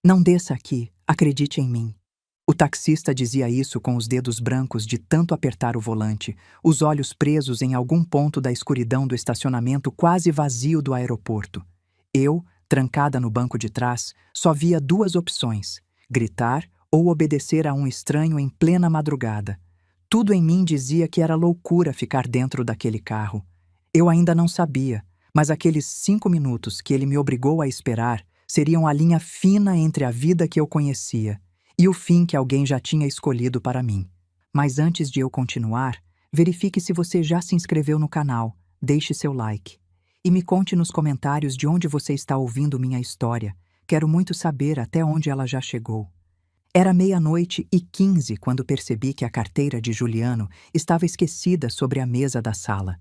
Não desça aqui, acredite em mim. O taxista dizia isso com os dedos brancos de tanto apertar o volante, os olhos presos em algum ponto da escuridão do estacionamento quase vazio do aeroporto. Eu, trancada no banco de trás, só via duas opções: gritar ou obedecer a um estranho em plena madrugada. Tudo em mim dizia que era loucura ficar dentro daquele carro. Eu ainda não sabia, mas aqueles 5 minutos que ele me obrigou a esperar seriam a linha fina entre a vida que eu conhecia e o fim que alguém já tinha escolhido para mim. Mas antes de eu continuar, verifique se você já se inscreveu no canal, deixe seu like. E me conte nos comentários de onde você está ouvindo minha história. Quero muito saber até onde ela já chegou. Era 00:15 quando percebi que a carteira de Juliano estava esquecida sobre a mesa da sala.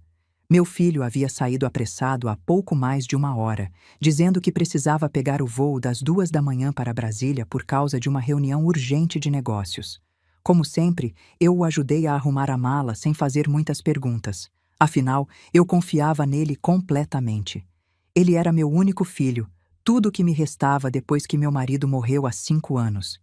Meu filho havia saído apressado há pouco mais de 1 hora, dizendo que precisava pegar o voo das 2 da manhã para Brasília por causa de uma reunião urgente de negócios. Como sempre, eu o ajudei a arrumar a mala sem fazer muitas perguntas. Afinal, eu confiava nele completamente. Ele era meu único filho, tudo o que me restava depois que meu marido morreu há 5 anos.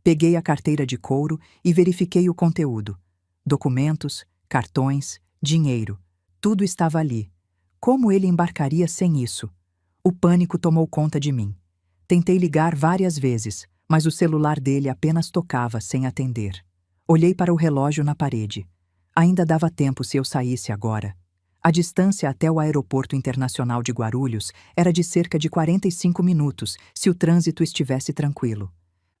Peguei a carteira de couro e verifiquei o conteúdo. Documentos, cartões, dinheiro. Tudo estava ali. Como ele embarcaria sem isso? O pânico tomou conta de mim. Tentei ligar várias vezes, mas o celular dele apenas tocava sem atender. Olhei para o relógio na parede. Ainda dava tempo se eu saísse agora. A distância até o Aeroporto Internacional de Guarulhos era de cerca de 45 minutos, se o trânsito estivesse tranquilo.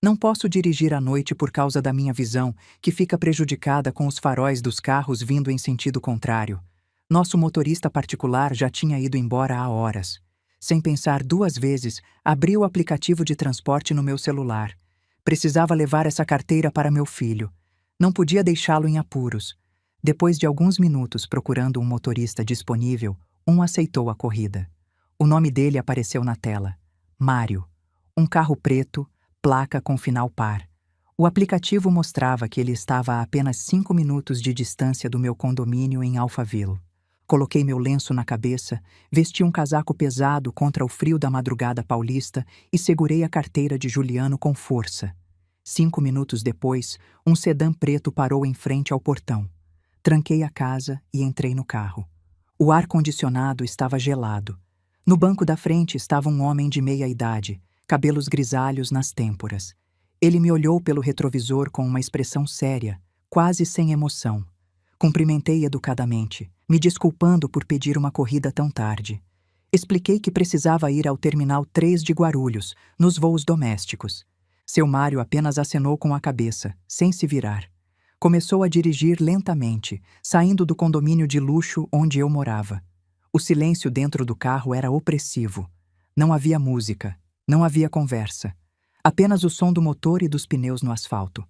Não posso dirigir à noite por causa da minha visão, que fica prejudicada com os faróis dos carros vindo em sentido contrário. Nosso motorista particular já tinha ido embora há horas. Sem pensar 2 vezes, abri o aplicativo de transporte no meu celular. Precisava levar essa carteira para meu filho. Não podia deixá-lo em apuros. Depois de alguns minutos procurando um motorista disponível, um aceitou a corrida. O nome dele apareceu na tela: Mário. Um carro preto, placa com final par. O aplicativo mostrava que ele estava a apenas 5 minutos de distância do meu condomínio em Alphaville. Coloquei meu lenço na cabeça, vesti um casaco pesado contra o frio da madrugada paulista e segurei a carteira de Juliano com força. 5 minutos depois, um sedã preto parou em frente ao portão. Tranquei a casa e entrei no carro. O ar-condicionado estava gelado. No banco da frente estava um homem de meia idade, cabelos grisalhos nas têmporas. Ele me olhou pelo retrovisor com uma expressão séria, quase sem emoção. Cumprimentei educadamente, me desculpando por pedir uma corrida tão tarde. Expliquei que precisava ir ao Terminal 3 de Guarulhos, nos voos domésticos. Seu Mário apenas acenou com a cabeça, sem se virar. Começou a dirigir lentamente, saindo do condomínio de luxo onde eu morava. O silêncio dentro do carro era opressivo. Não havia música, não havia conversa. Apenas o som do motor e dos pneus no asfalto.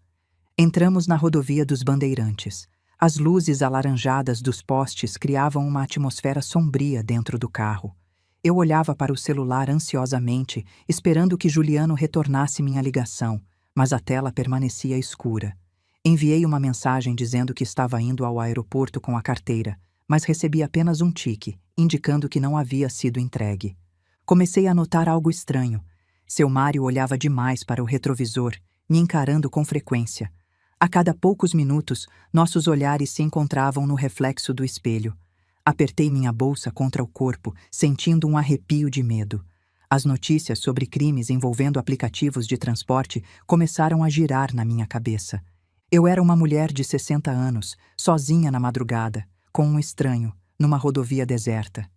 Entramos na rodovia dos Bandeirantes. As luzes alaranjadas dos postes criavam uma atmosfera sombria dentro do carro. Eu olhava para o celular ansiosamente, esperando que Juliano retornasse minha ligação, mas a tela permanecia escura. Enviei uma mensagem dizendo que estava indo ao aeroporto com a carteira, mas recebi apenas um tique, indicando que não havia sido entregue. Comecei a notar algo estranho. Seu Mário olhava demais para o retrovisor, me encarando com frequência. A cada poucos minutos, nossos olhares se encontravam no reflexo do espelho. Apertei minha bolsa contra o corpo, sentindo um arrepio de medo. As notícias sobre crimes envolvendo aplicativos de transporte começaram a girar na minha cabeça. Eu era uma mulher de 60 anos, sozinha na madrugada, com um estranho, numa rodovia deserta.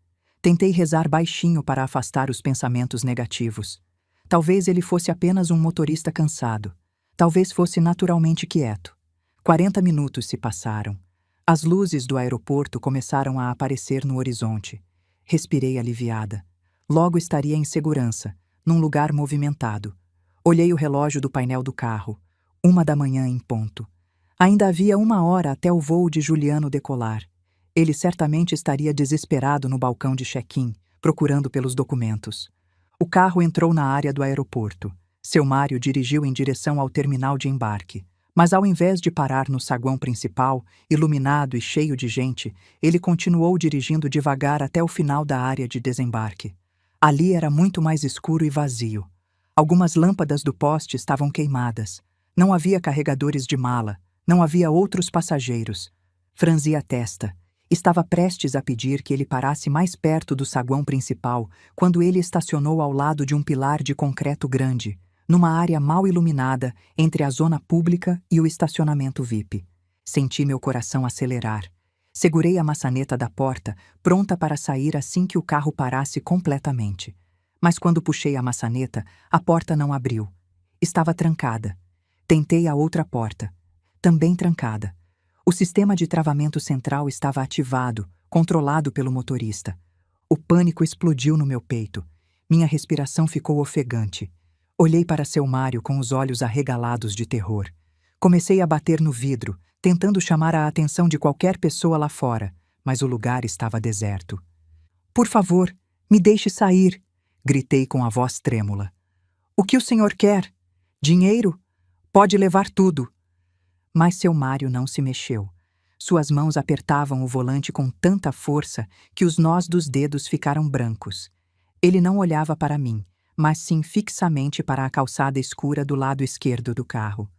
Tentei rezar baixinho para afastar os pensamentos negativos. Talvez ele fosse apenas um motorista cansado. Talvez fosse naturalmente quieto. 40 minutos se passaram. As luzes do aeroporto começaram a aparecer no horizonte. Respirei aliviada. Logo estaria em segurança, num lugar movimentado. Olhei o relógio do painel do carro. 1 da manhã em ponto. Ainda havia 1 hora até o voo de Juliano decolar. Ele certamente estaria desesperado no balcão de check-in, procurando pelos documentos. O carro entrou na área do aeroporto. Seu Mário dirigiu em direção ao terminal de embarque. Mas ao invés de parar no saguão principal, iluminado e cheio de gente, ele continuou dirigindo devagar até o final da área de desembarque. Ali era muito mais escuro e vazio. Algumas lâmpadas do poste estavam queimadas. Não havia carregadores de mala. Não havia outros passageiros. Franzi a testa. Estava prestes a pedir que ele parasse mais perto do saguão principal quando ele estacionou ao lado de um pilar de concreto grande, numa área mal iluminada entre a zona pública e o estacionamento VIP. Senti meu coração acelerar. Segurei a maçaneta da porta, pronta para sair assim que o carro parasse completamente. Mas quando puxei a maçaneta, a porta não abriu. Estava trancada. Tentei a outra porta. Também trancada. O sistema de travamento central estava ativado, controlado pelo motorista. O pânico explodiu no meu peito. Minha respiração ficou ofegante. Olhei para seu Mário com os olhos arregalados de terror. Comecei a bater no vidro, tentando chamar a atenção de qualquer pessoa lá fora, mas o lugar estava deserto. "Por favor, me deixe sair", gritei com a voz trêmula. "O que o senhor quer? Dinheiro? Pode levar tudo." Mas seu Mário não se mexeu. Suas mãos apertavam o volante com tanta força que os nós dos dedos ficaram brancos. Ele não olhava para mim, mas sim fixamente para a calçada escura do lado esquerdo do carro.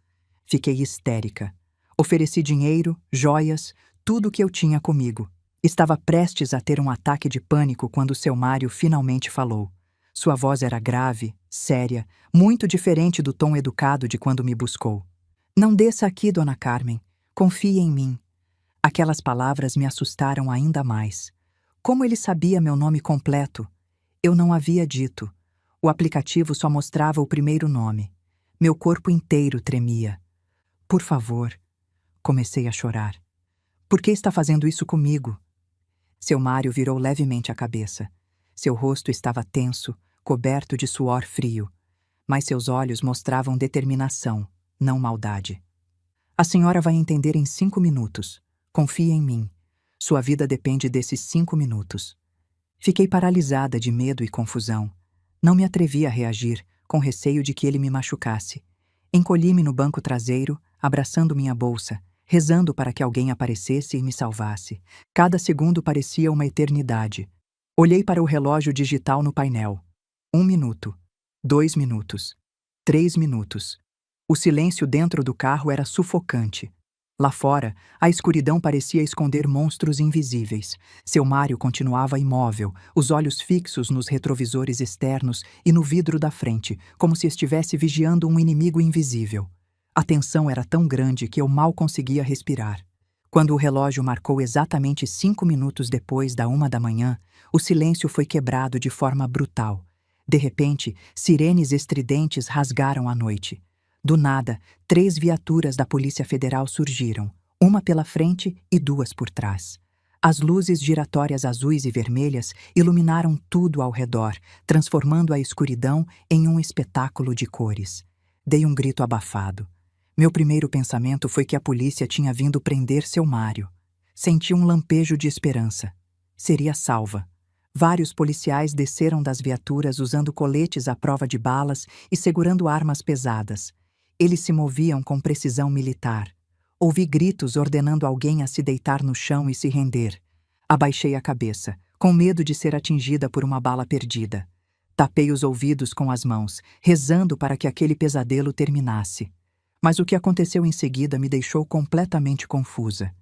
Fiquei histérica. Ofereci dinheiro, joias, tudo o que eu tinha comigo. Estava prestes a ter um ataque de pânico quando seu Mário finalmente falou. Sua voz era grave, séria, muito diferente do tom educado de quando me buscou. "Não desça aqui, Dona Carmen. Confie em mim." Aquelas palavras me assustaram ainda mais. Como ele sabia meu nome completo? Eu não havia dito. O aplicativo só mostrava o primeiro nome. Meu corpo inteiro tremia. "Por favor." Comecei a chorar. "Por que está fazendo isso comigo?" Seu Mário virou levemente a cabeça. Seu rosto estava tenso, coberto de suor frio, mas seus olhos mostravam determinação, não maldade. "A senhora vai entender em 5 minutos. Confie em mim. Sua vida depende desses 5 minutos." Fiquei paralisada de medo e confusão. Não me atrevi a reagir, com receio de que ele me machucasse. Encolhi-me no banco traseiro, abraçando minha bolsa, rezando para que alguém aparecesse e me salvasse. Cada segundo parecia uma eternidade. Olhei para o relógio digital no painel. 1 minuto. 2 minutos. 3 minutos. O silêncio dentro do carro era sufocante. Lá fora, a escuridão parecia esconder monstros invisíveis. Seu Mário continuava imóvel, os olhos fixos nos retrovisores externos e no vidro da frente, como se estivesse vigiando um inimigo invisível. A tensão era tão grande que eu mal conseguia respirar. Quando o relógio marcou exatamente 5 minutos depois da 1 da manhã, o silêncio foi quebrado de forma brutal. De repente, sirenes estridentes rasgaram a noite. Do nada, 3 viaturas da Polícia Federal surgiram, uma pela frente e 2 por trás. As luzes giratórias azuis e vermelhas iluminaram tudo ao redor, transformando a escuridão em um espetáculo de cores. Dei um grito abafado. Meu primeiro pensamento foi que a polícia tinha vindo prender seu Mário. Senti um lampejo de esperança. Seria salva. Vários policiais desceram das viaturas usando coletes à prova de balas e segurando armas pesadas. Eles se moviam com precisão militar. Ouvi gritos ordenando alguém a se deitar no chão e se render. Abaixei a cabeça, com medo de ser atingida por uma bala perdida. Tapei os ouvidos com as mãos, rezando para que aquele pesadelo terminasse. Mas o que aconteceu em seguida me deixou completamente confusa.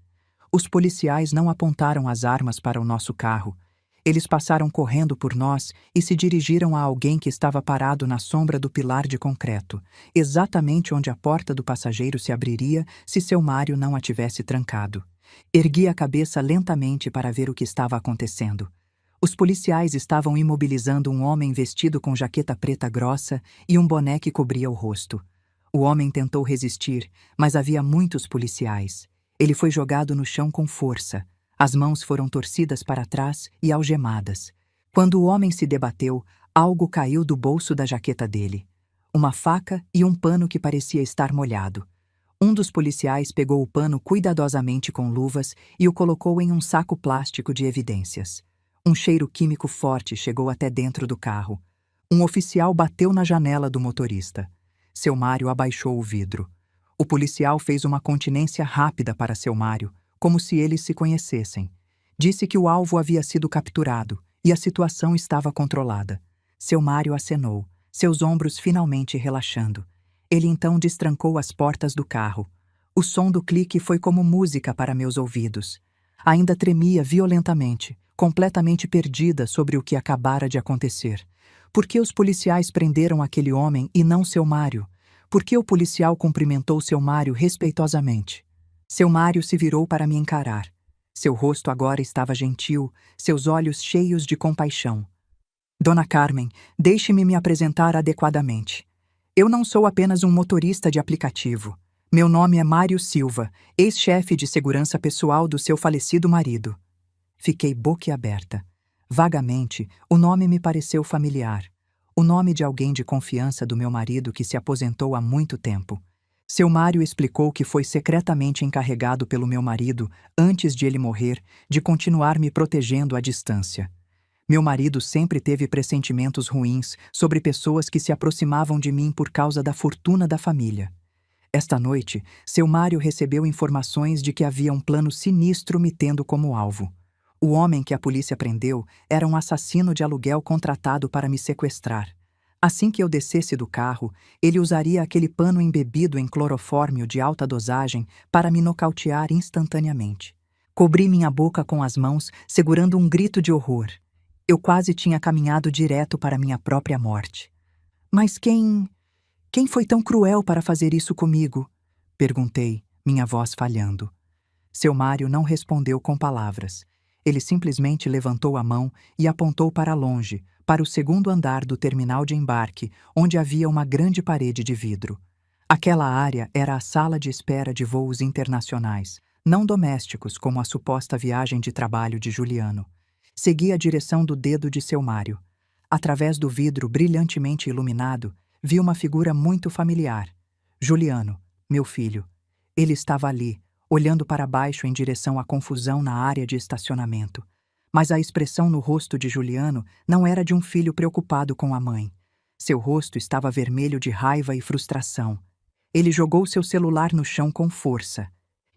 Os policiais não apontaram as armas para o nosso carro. Eles passaram correndo por nós e se dirigiram a alguém que estava parado na sombra do pilar de concreto, exatamente onde a porta do passageiro se abriria se seu Mário não a tivesse trancado. Ergui a cabeça lentamente para ver o que estava acontecendo. Os policiais estavam imobilizando um homem vestido com jaqueta preta grossa e um boné que cobria o rosto. O homem tentou resistir, mas havia muitos policiais. Ele foi jogado no chão com força. As mãos foram torcidas para trás e algemadas. Quando o homem se debateu, algo caiu do bolso da jaqueta dele. Uma faca e um pano que parecia estar molhado. Um dos policiais pegou o pano cuidadosamente com luvas e o colocou em um saco plástico de evidências. Um cheiro químico forte chegou até dentro do carro. Um oficial bateu na janela do motorista. Seu Mário abaixou o vidro. O policial fez uma continência rápida para seu Mário, como se eles se conhecessem. Disse que o alvo havia sido capturado e a situação estava controlada. Seu Mário acenou, seus ombros finalmente relaxando. Ele então destrancou as portas do carro. O som do clique foi como música para meus ouvidos. Ainda tremia violentamente, completamente perdida sobre o que acabara de acontecer. Por que os policiais prenderam aquele homem e não seu Mário? Por que o policial cumprimentou seu Mário respeitosamente? Seu Mário se virou para me encarar. Seu rosto agora estava gentil, seus olhos cheios de compaixão. Dona Carmen, deixe-me me apresentar adequadamente. Eu não sou apenas um motorista de aplicativo. Meu nome é Mário Silva, ex-chefe de segurança pessoal do seu falecido marido. Fiquei boquiaberta. Vagamente, o nome me pareceu familiar. O nome de alguém de confiança do meu marido que se aposentou há muito tempo. Seu Mário explicou que foi secretamente encarregado pelo meu marido, antes de ele morrer, de continuar me protegendo à distância. Meu marido sempre teve pressentimentos ruins sobre pessoas que se aproximavam de mim por causa da fortuna da família. Esta noite, seu Mário recebeu informações de que havia um plano sinistro me tendo como alvo. O homem que a polícia prendeu era um assassino de aluguel contratado para me sequestrar. Assim que eu descesse do carro, ele usaria aquele pano embebido em clorofórmio de alta dosagem para me nocautear instantaneamente. Cobri minha boca com as mãos, segurando um grito de horror. Eu quase tinha caminhado direto para minha própria morte. Mas quem foi tão cruel para fazer isso comigo? Perguntei, minha voz falhando. Seu Mário não respondeu com palavras. Ele simplesmente levantou a mão e apontou para longe, para o segundo andar do terminal de embarque, onde havia uma grande parede de vidro. Aquela área era a sala de espera de voos internacionais, não domésticos como a suposta viagem de trabalho de Juliano. Segui a direção do dedo de seu Mário. Através do vidro brilhantemente iluminado, vi uma figura muito familiar. Juliano, meu filho. Ele estava ali, olhando para baixo em direção à confusão na área de estacionamento. Mas a expressão no rosto de Juliano não era de um filho preocupado com a mãe. Seu rosto estava vermelho de raiva e frustração. Ele jogou seu celular no chão com força.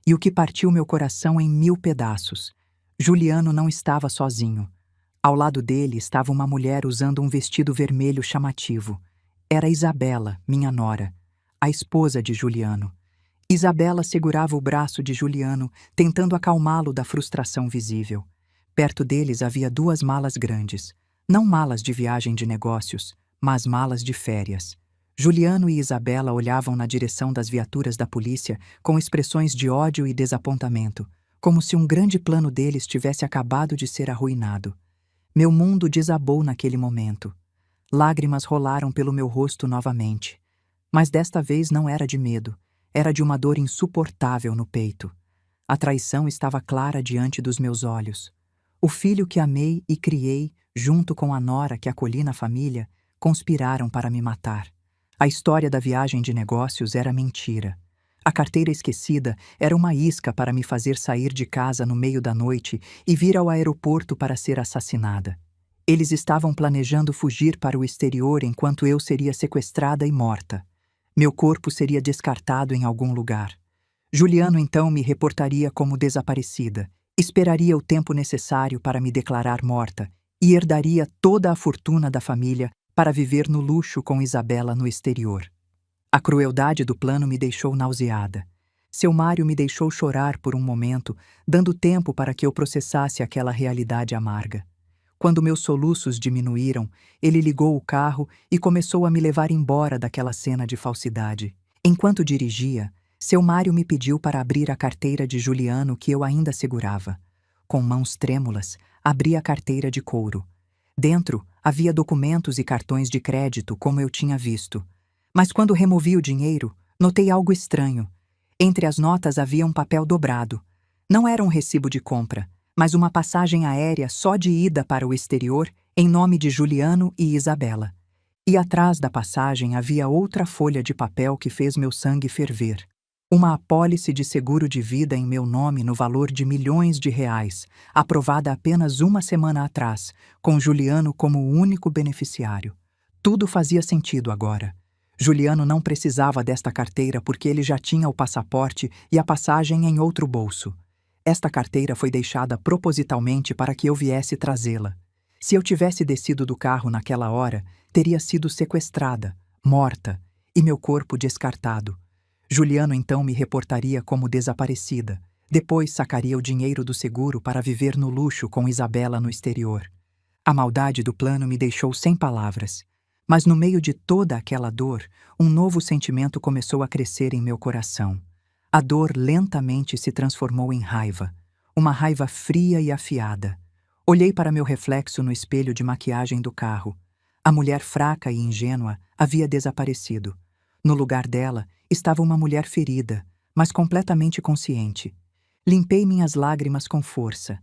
E o que partiu meu coração em 1000 pedaços. Juliano não estava sozinho. Ao lado dele estava uma mulher usando um vestido vermelho chamativo. Era Isabela, minha nora, a esposa de Juliano. Isabela segurava o braço de Juliano, tentando acalmá-lo da frustração visível. Perto deles havia 2 malas grandes. Não malas de viagem de negócios, mas malas de férias. Juliano e Isabela olhavam na direção das viaturas da polícia com expressões de ódio e desapontamento, como se um grande plano deles tivesse acabado de ser arruinado. Meu mundo desabou naquele momento. Lágrimas rolaram pelo meu rosto novamente. Mas desta vez não era de medo, era de uma dor insuportável no peito. A traição estava clara diante dos meus olhos. O filho que amei e criei, junto com a nora que acolhi na família, conspiraram para me matar. A história da viagem de negócios era mentira. A carteira esquecida era uma isca para me fazer sair de casa no meio da noite e vir ao aeroporto para ser assassinada. Eles estavam planejando fugir para o exterior enquanto eu seria sequestrada e morta. Meu corpo seria descartado em algum lugar. Juliano então me reportaria como desaparecida, esperaria o tempo necessário para me declarar morta e herdaria toda a fortuna da família para viver no luxo com Isabela no exterior. A crueldade do plano me deixou nauseada. Seu Mário me deixou chorar por um momento, dando tempo para que eu processasse aquela realidade amarga. Quando meus soluços diminuíram, ele ligou o carro e começou a me levar embora daquela cena de falsidade. Enquanto dirigia, seu Mário me pediu para abrir a carteira de Juliano que eu ainda segurava. Com mãos trêmulas, abri a carteira de couro. Dentro, havia documentos e cartões de crédito, como eu tinha visto. Mas quando removi o dinheiro, notei algo estranho. Entre as notas havia um papel dobrado. Não era um recibo de compra, mas uma passagem aérea só de ida para o exterior em nome de Juliano e Isabela. E atrás da passagem havia outra folha de papel que fez meu sangue ferver. Uma apólice de seguro de vida em meu nome no valor de milhões de reais, aprovada apenas 1 semana atrás, com Juliano como o único beneficiário. Tudo fazia sentido agora. Juliano não precisava desta carteira porque ele já tinha o passaporte e a passagem em outro bolso. Esta carteira foi deixada propositalmente para que eu viesse trazê-la. Se eu tivesse descido do carro naquela hora, teria sido sequestrada, morta e meu corpo descartado. Juliano então me reportaria como desaparecida. Depois sacaria o dinheiro do seguro para viver no luxo com Isabela no exterior. A maldade do plano me deixou sem palavras. Mas no meio de toda aquela dor, um novo sentimento começou a crescer em meu coração. A dor lentamente se transformou em raiva. Uma raiva fria e afiada. Olhei para meu reflexo no espelho de maquiagem do carro. A mulher fraca e ingênua havia desaparecido. No lugar dela estava uma mulher ferida, mas completamente consciente. Limpei minhas lágrimas com força.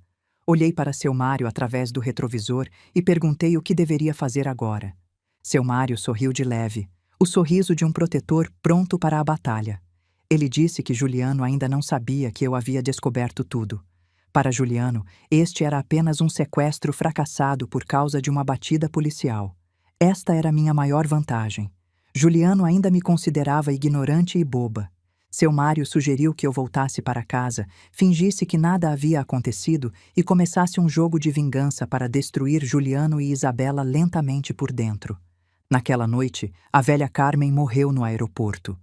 Olhei para seu Mário através do retrovisor e perguntei o que deveria fazer agora. Seu Mário sorriu de leve, o sorriso de um protetor pronto para a batalha. Ele disse que Juliano ainda não sabia que eu havia descoberto tudo. Para Juliano, este era apenas um sequestro fracassado por causa de uma batida policial. Esta era minha maior vantagem. Juliano ainda me considerava ignorante e boba. Seu Mário sugeriu que eu voltasse para casa, fingisse que nada havia acontecido e começasse um jogo de vingança para destruir Juliano e Isabela lentamente por dentro. Naquela noite, a velha Carmen morreu no aeroporto.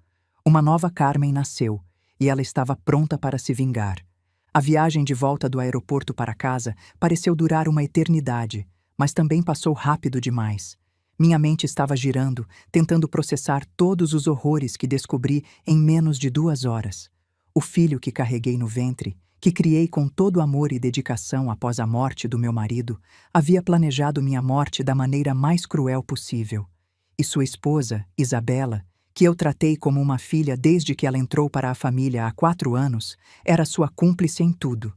Uma nova Carmen nasceu, e ela estava pronta para se vingar. A viagem de volta do aeroporto para casa pareceu durar uma eternidade, mas também passou rápido demais. Minha mente estava girando, tentando processar todos os horrores que descobri em menos de 2 horas. O filho que carreguei no ventre, que criei com todo amor e dedicação após a morte do meu marido, havia planejado minha morte da maneira mais cruel possível. E sua esposa, Isabela, que eu tratei como uma filha desde que ela entrou para a família há 4 anos, era sua cúmplice em tudo.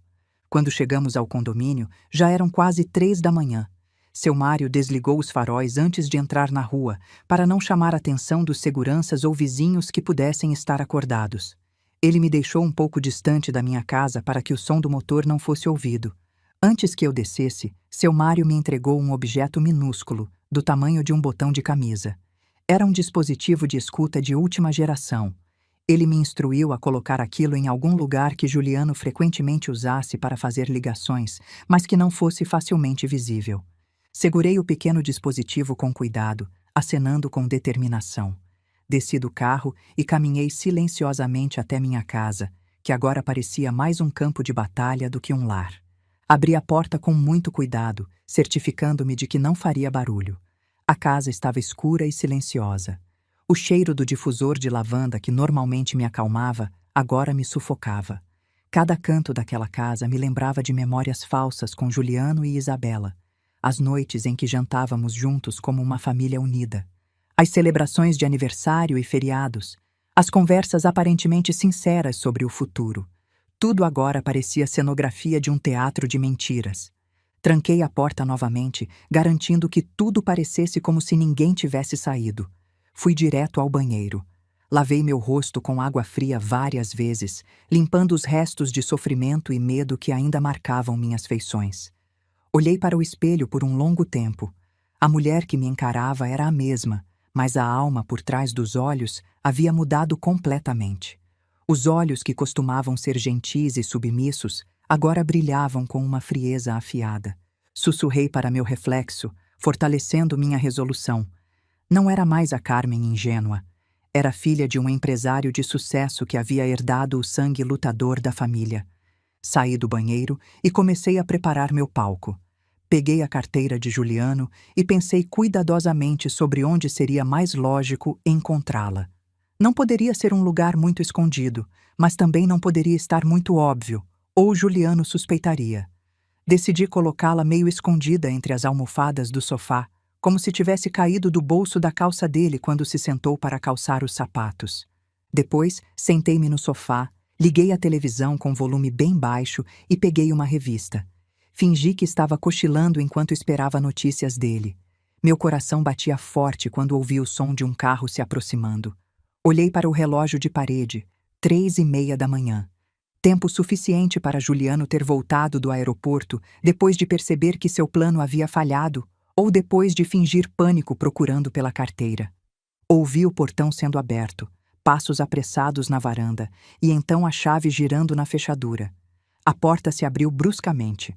Quando chegamos ao condomínio, já eram quase 3 da manhã. Seu Mário desligou os faróis antes de entrar na rua, para não chamar a atenção dos seguranças ou vizinhos que pudessem estar acordados. Ele me deixou um pouco distante da minha casa para que o som do motor não fosse ouvido. Antes que eu descesse, seu Mário me entregou um objeto minúsculo, do tamanho de um botão de camisa. Era um dispositivo de escuta de última geração. Ele me instruiu a colocar aquilo em algum lugar que Juliano frequentemente usasse para fazer ligações, mas que não fosse facilmente visível. Segurei o pequeno dispositivo com cuidado, acenando com determinação. Desci do carro e caminhei silenciosamente até minha casa, que agora parecia mais um campo de batalha do que um lar. Abri a porta com muito cuidado, certificando-me de que não faria barulho. A casa estava escura e silenciosa. O cheiro do difusor de lavanda que normalmente me acalmava, agora me sufocava. Cada canto daquela casa me lembrava de memórias falsas com Juliano e Isabela. As noites em que jantávamos juntos como uma família unida. As celebrações de aniversário e feriados. As conversas aparentemente sinceras sobre o futuro. Tudo agora parecia cenografia de um teatro de mentiras. Tranquei a porta novamente, garantindo que tudo parecesse como se ninguém tivesse saído. Fui direto ao banheiro. Lavei meu rosto com água fria várias vezes, limpando os restos de sofrimento e medo que ainda marcavam minhas feições. Olhei para o espelho por um longo tempo. A mulher que me encarava era a mesma, mas a alma por trás dos olhos havia mudado completamente. Os olhos que costumavam ser gentis e submissos, agora brilhavam com uma frieza afiada. Sussurrei para meu reflexo, fortalecendo minha resolução. Não era mais a Carmen ingênua. Era filha de um empresário de sucesso que havia herdado o sangue lutador da família. Saí do banheiro e comecei a preparar meu palco. Peguei a carteira de Juliano e pensei cuidadosamente sobre onde seria mais lógico encontrá-la. Não poderia ser um lugar muito escondido, mas também não poderia estar muito óbvio, ou Juliano suspeitaria. Decidi colocá-la meio escondida entre as almofadas do sofá, como se tivesse caído do bolso da calça dele quando se sentou para calçar os sapatos. Depois, sentei-me no sofá, liguei a televisão com volume bem baixo e peguei uma revista. Fingi que estava cochilando enquanto esperava notícias dele. Meu coração batia forte quando ouvi o som de um carro se aproximando. Olhei para o relógio de parede, 3h30 da manhã. Tempo suficiente para Juliano ter voltado do aeroporto depois de perceber que seu plano havia falhado ou depois de fingir pânico procurando pela carteira. Ouvi o portão sendo aberto, passos apressados na varanda e então a chave girando na fechadura. A porta se abriu bruscamente.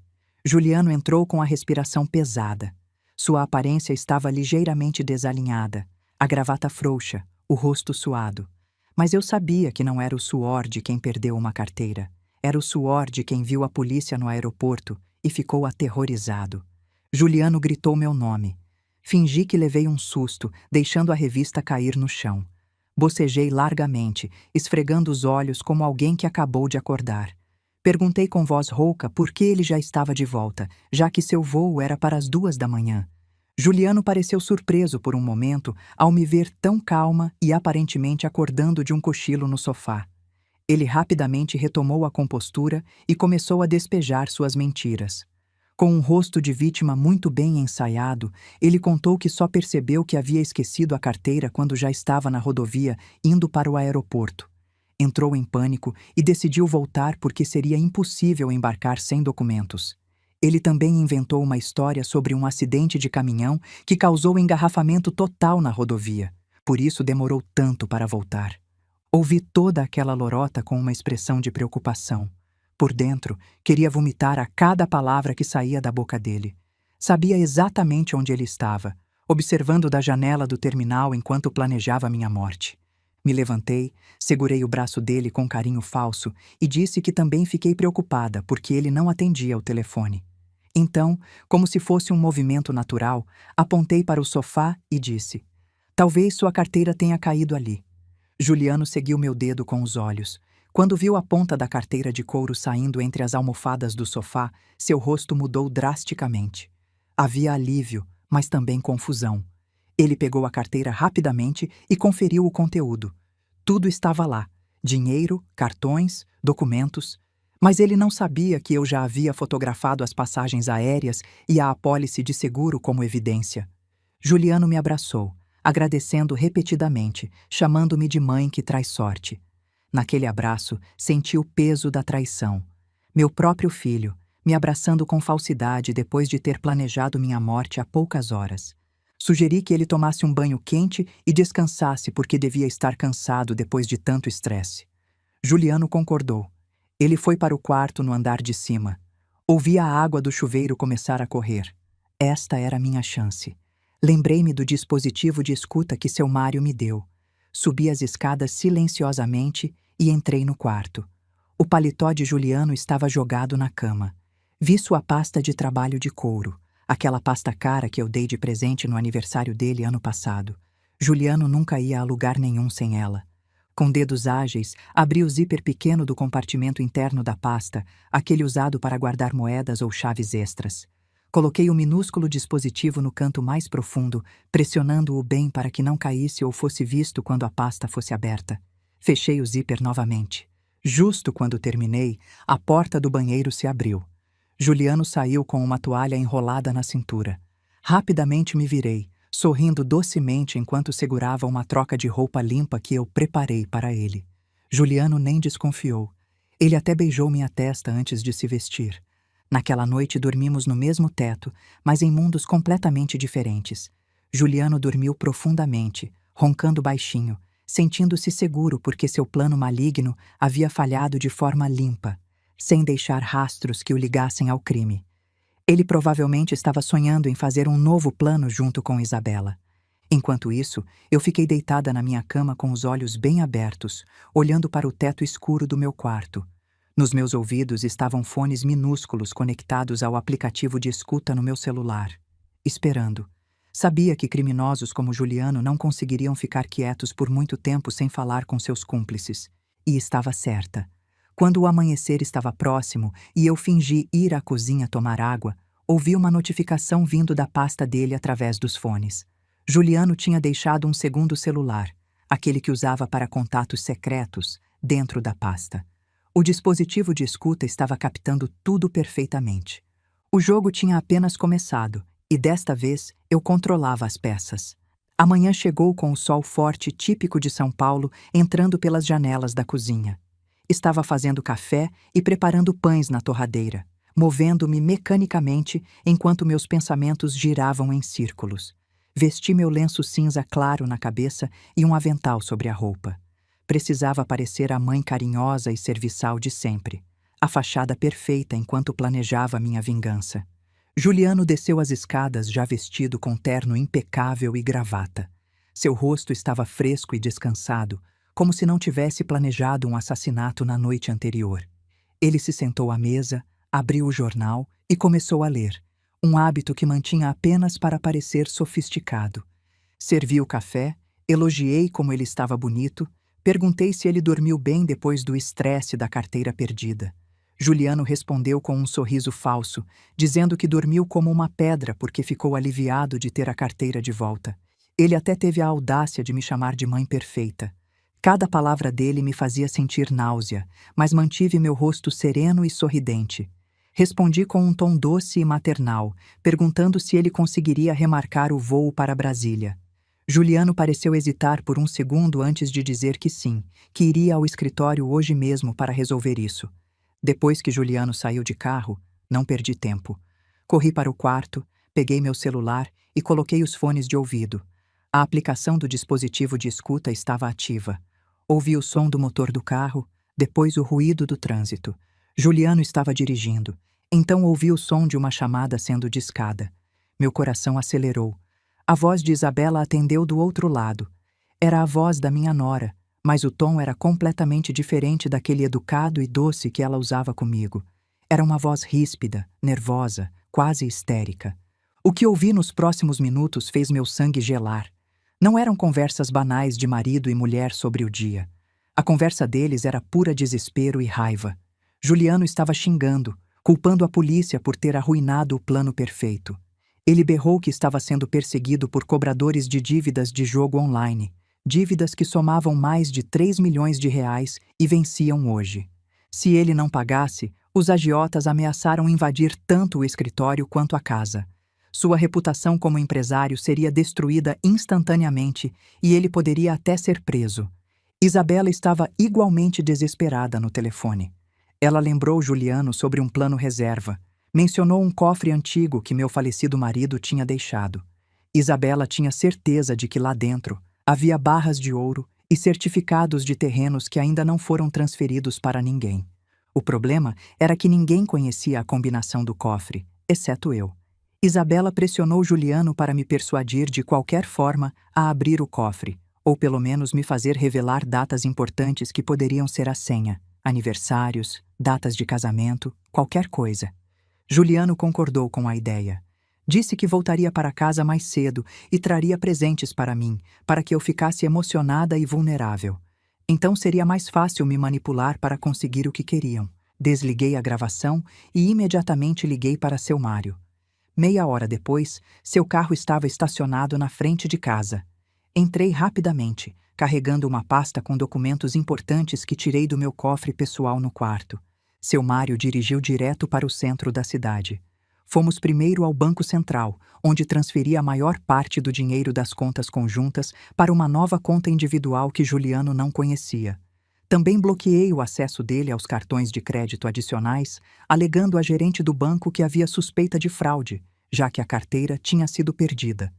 Juliano entrou com a respiração pesada. Sua aparência estava ligeiramente desalinhada, a gravata frouxa, o rosto suado. Mas eu sabia que não era o suor de quem perdeu uma carteira. Era o suor de quem viu a polícia no aeroporto e ficou aterrorizado. Juliano gritou meu nome. Fingi que levei um susto, deixando a revista cair no chão. Bocejei largamente, esfregando os olhos como alguém que acabou de acordar. Perguntei com voz rouca por que ele já estava de volta, já que seu voo era para as 2 da manhã. Juliano pareceu surpreso por um momento ao me ver tão calma e aparentemente acordando de um cochilo no sofá. Ele rapidamente retomou a compostura e começou a despejar suas mentiras. Com um rosto de vítima muito bem ensaiado, ele contou que só percebeu que havia esquecido a carteira quando já estava na rodovia, indo para o aeroporto. Entrou em pânico e decidiu voltar porque seria impossível embarcar sem documentos. Ele também inventou uma história sobre um acidente de caminhão que causou engarrafamento total na rodovia. Por isso demorou tanto para voltar. Ouvi toda aquela lorota com uma expressão de preocupação. Por dentro, queria vomitar a cada palavra que saía da boca dele. Sabia exatamente onde ele estava, observando da janela do terminal enquanto planejava minha morte. Me levantei, segurei o braço dele com carinho falso e disse que também fiquei preocupada porque ele não atendia o telefone. Então, como se fosse um movimento natural, apontei para o sofá e disse: "Talvez sua carteira tenha caído ali." Juliano seguiu meu dedo com os olhos. Quando viu a ponta da carteira de couro saindo entre as almofadas do sofá, seu rosto mudou drasticamente. Havia alívio, mas também confusão. Ele pegou a carteira rapidamente e conferiu o conteúdo. Tudo estava lá: dinheiro, cartões, documentos. Mas ele não sabia que eu já havia fotografado as passagens aéreas e a apólice de seguro como evidência. Juliano me abraçou, agradecendo repetidamente, chamando-me de mãe que traz sorte. Naquele abraço, senti o peso da traição. Meu próprio filho, me abraçando com falsidade depois de ter planejado minha morte há poucas horas. Sugeri que ele tomasse um banho quente e descansasse porque devia estar cansado depois de tanto estresse. Juliano concordou. Ele foi para o quarto no andar de cima. Ouvi a água do chuveiro começar a correr. Esta era a minha chance. Lembrei-me do dispositivo de escuta que seu Mário me deu. Subi as escadas silenciosamente e entrei no quarto. O paletó de Juliano estava jogado na cama. Vi sua pasta de trabalho de couro, aquela pasta cara que eu dei de presente no aniversário dele ano passado. Juliano nunca ia a lugar nenhum sem ela. Com dedos ágeis, abri o zíper pequeno do compartimento interno da pasta, aquele usado para guardar moedas ou chaves extras. Coloquei o minúsculo dispositivo no canto mais profundo, pressionando-o bem para que não caísse ou fosse visto quando a pasta fosse aberta. Fechei o zíper novamente. Justo quando terminei, a porta do banheiro se abriu. Juliano saiu com uma toalha enrolada na cintura. Rapidamente me virei, sorrindo docemente enquanto segurava uma troca de roupa limpa que eu preparei para ele. Juliano nem desconfiou. Ele até beijou minha testa antes de se vestir. Naquela noite dormimos no mesmo teto, mas em mundos completamente diferentes. Juliano dormiu profundamente, roncando baixinho, sentindo-se seguro porque seu plano maligno havia falhado de forma limpa, sem deixar rastros que o ligassem ao crime. Ele provavelmente estava sonhando em fazer um novo plano junto com Isabela. Enquanto isso, eu fiquei deitada na minha cama com os olhos bem abertos, olhando para o teto escuro do meu quarto. Nos meus ouvidos estavam fones minúsculos conectados ao aplicativo de escuta no meu celular. Esperando. Sabia que criminosos como Juliano não conseguiriam ficar quietos por muito tempo sem falar com seus cúmplices. E estava certa. Quando o amanhecer estava próximo e eu fingi ir à cozinha tomar água, ouvi uma notificação vindo da pasta dele através dos fones. Juliano tinha deixado um segundo celular, aquele que usava para contatos secretos, dentro da pasta. O dispositivo de escuta estava captando tudo perfeitamente. O jogo tinha apenas começado, e desta vez eu controlava as peças. A manhã chegou com o sol forte típico de São Paulo entrando pelas janelas da cozinha. Estava fazendo café e preparando pães na torradeira, movendo-me mecanicamente enquanto meus pensamentos giravam em círculos. Vesti meu lenço cinza claro na cabeça e um avental sobre a roupa. Precisava parecer a mãe carinhosa e serviçal de sempre. a fachada perfeita enquanto planejava minha vingança. Juliano desceu as escadas já vestido com terno impecável e gravata. Seu rosto estava fresco e descansado, como se não tivesse planejado um assassinato na noite anterior. Ele se sentou à mesa, abriu o jornal e começou a ler, um hábito que mantinha apenas para parecer sofisticado. Servi o café, elogiei como ele estava bonito, perguntei se ele dormiu bem depois do estresse da carteira perdida. Juliano respondeu com um sorriso falso, dizendo que dormiu como uma pedra porque ficou aliviado de ter a carteira de volta. Ele até teve a audácia de me chamar de mãe perfeita. Cada palavra dele me fazia sentir náusea, mas mantive meu rosto sereno e sorridente. Respondi com um tom doce e maternal, perguntando se ele conseguiria remarcar o voo para Brasília. Juliano pareceu hesitar por um segundo antes de dizer que sim, que iria ao escritório hoje mesmo para resolver isso. Depois que Juliano saiu de carro, não perdi tempo. Corri para o quarto, peguei meu celular e coloquei os fones de ouvido. A aplicação do dispositivo de escuta estava ativa. Ouvi o som do motor do carro, depois o ruído do trânsito. Juliano estava dirigindo. Então ouvi o som de uma chamada sendo discada. Meu coração acelerou. A voz de Isabela atendeu do outro lado. Era a voz da minha nora, mas o tom era completamente diferente daquele educado e doce que ela usava comigo. Era uma voz ríspida, nervosa, quase histérica. O que ouvi nos próximos minutos fez meu sangue gelar. Não eram conversas banais de marido e mulher sobre o dia. A conversa deles era pura desespero e raiva. Juliano estava xingando, culpando a polícia por ter arruinado o plano perfeito. Ele berrou que estava sendo perseguido por cobradores de dívidas de jogo online, dívidas que somavam mais de 3 milhões de reais e venciam hoje. Se ele não pagasse, os agiotas ameaçaram invadir tanto o escritório quanto a casa. Sua reputação como empresário seria destruída instantaneamente e ele poderia até ser preso. Isabela estava igualmente desesperada no telefone. Ela lembrou Juliano sobre um plano reserva. Mencionou um cofre antigo que meu falecido marido tinha deixado. Isabela tinha certeza de que lá dentro havia barras de ouro e certificados de terrenos que ainda não foram transferidos para ninguém. O problema era que ninguém conhecia a combinação do cofre, exceto eu. Isabela pressionou Juliano para me persuadir de qualquer forma a abrir o cofre, ou pelo menos me fazer revelar datas importantes que poderiam ser a senha, aniversários, datas de casamento, qualquer coisa. Juliano concordou com a ideia. Disse que voltaria para casa mais cedo e traria presentes para mim, para que eu ficasse emocionada e vulnerável. Então seria mais fácil me manipular para conseguir o que queriam. Desliguei a gravação e imediatamente liguei para seu Mário. Meia hora depois, seu carro estava estacionado na frente de casa. Entrei rapidamente, carregando uma pasta com documentos importantes que tirei do meu cofre pessoal no quarto. Seu Mário dirigiu direto para o centro da cidade. Fomos primeiro ao Banco Central, onde transferi a maior parte do dinheiro das contas conjuntas para uma nova conta individual que Juliano não conhecia. Também bloqueei o acesso dele aos cartões de crédito adicionais, alegando à gerente do banco que havia suspeita de fraude, já que a carteira tinha sido perdida.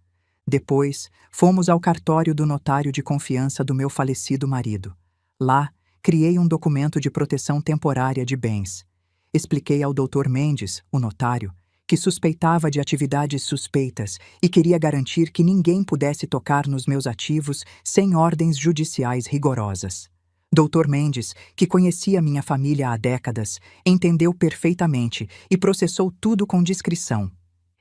Depois, fomos ao cartório do notário de confiança do meu falecido marido. Lá, criei um documento de proteção temporária de bens. Expliquei ao Dr. Mendes, o notário, que suspeitava de atividades suspeitas e queria garantir que ninguém pudesse tocar nos meus ativos sem ordens judiciais rigorosas. Dr. Mendes, que conhecia minha família há décadas, entendeu perfeitamente e processou tudo com discrição.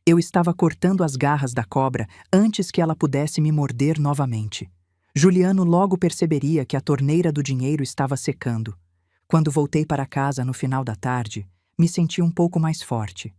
Eu estava cortando as garras da cobra antes que ela pudesse me morder novamente. Juliano logo perceberia que a torneira do dinheiro estava secando. Quando voltei para casa no final da tarde, me senti um pouco mais forte.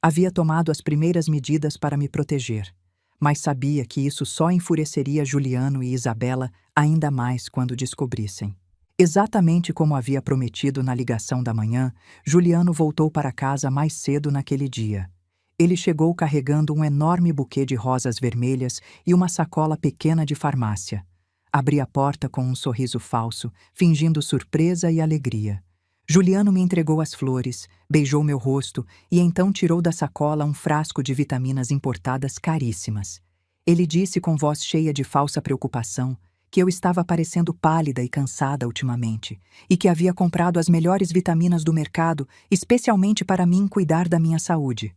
Havia tomado as primeiras medidas para me proteger, mas sabia que isso só enfureceria Juliano e Isabela ainda mais quando descobrissem. Exatamente como havia prometido na ligação da manhã, Juliano voltou para casa mais cedo naquele dia. Ele chegou carregando um enorme buquê de rosas vermelhas e uma sacola pequena de farmácia. Abri a porta com um sorriso falso, fingindo surpresa e alegria. Juliano me entregou as flores, beijou meu rosto e então tirou da sacola um frasco de vitaminas importadas caríssimas. Ele disse com voz cheia de falsa preocupação que eu estava parecendo pálida e cansada ultimamente, e que havia comprado as melhores vitaminas do mercado, especialmente para mim cuidar da minha saúde.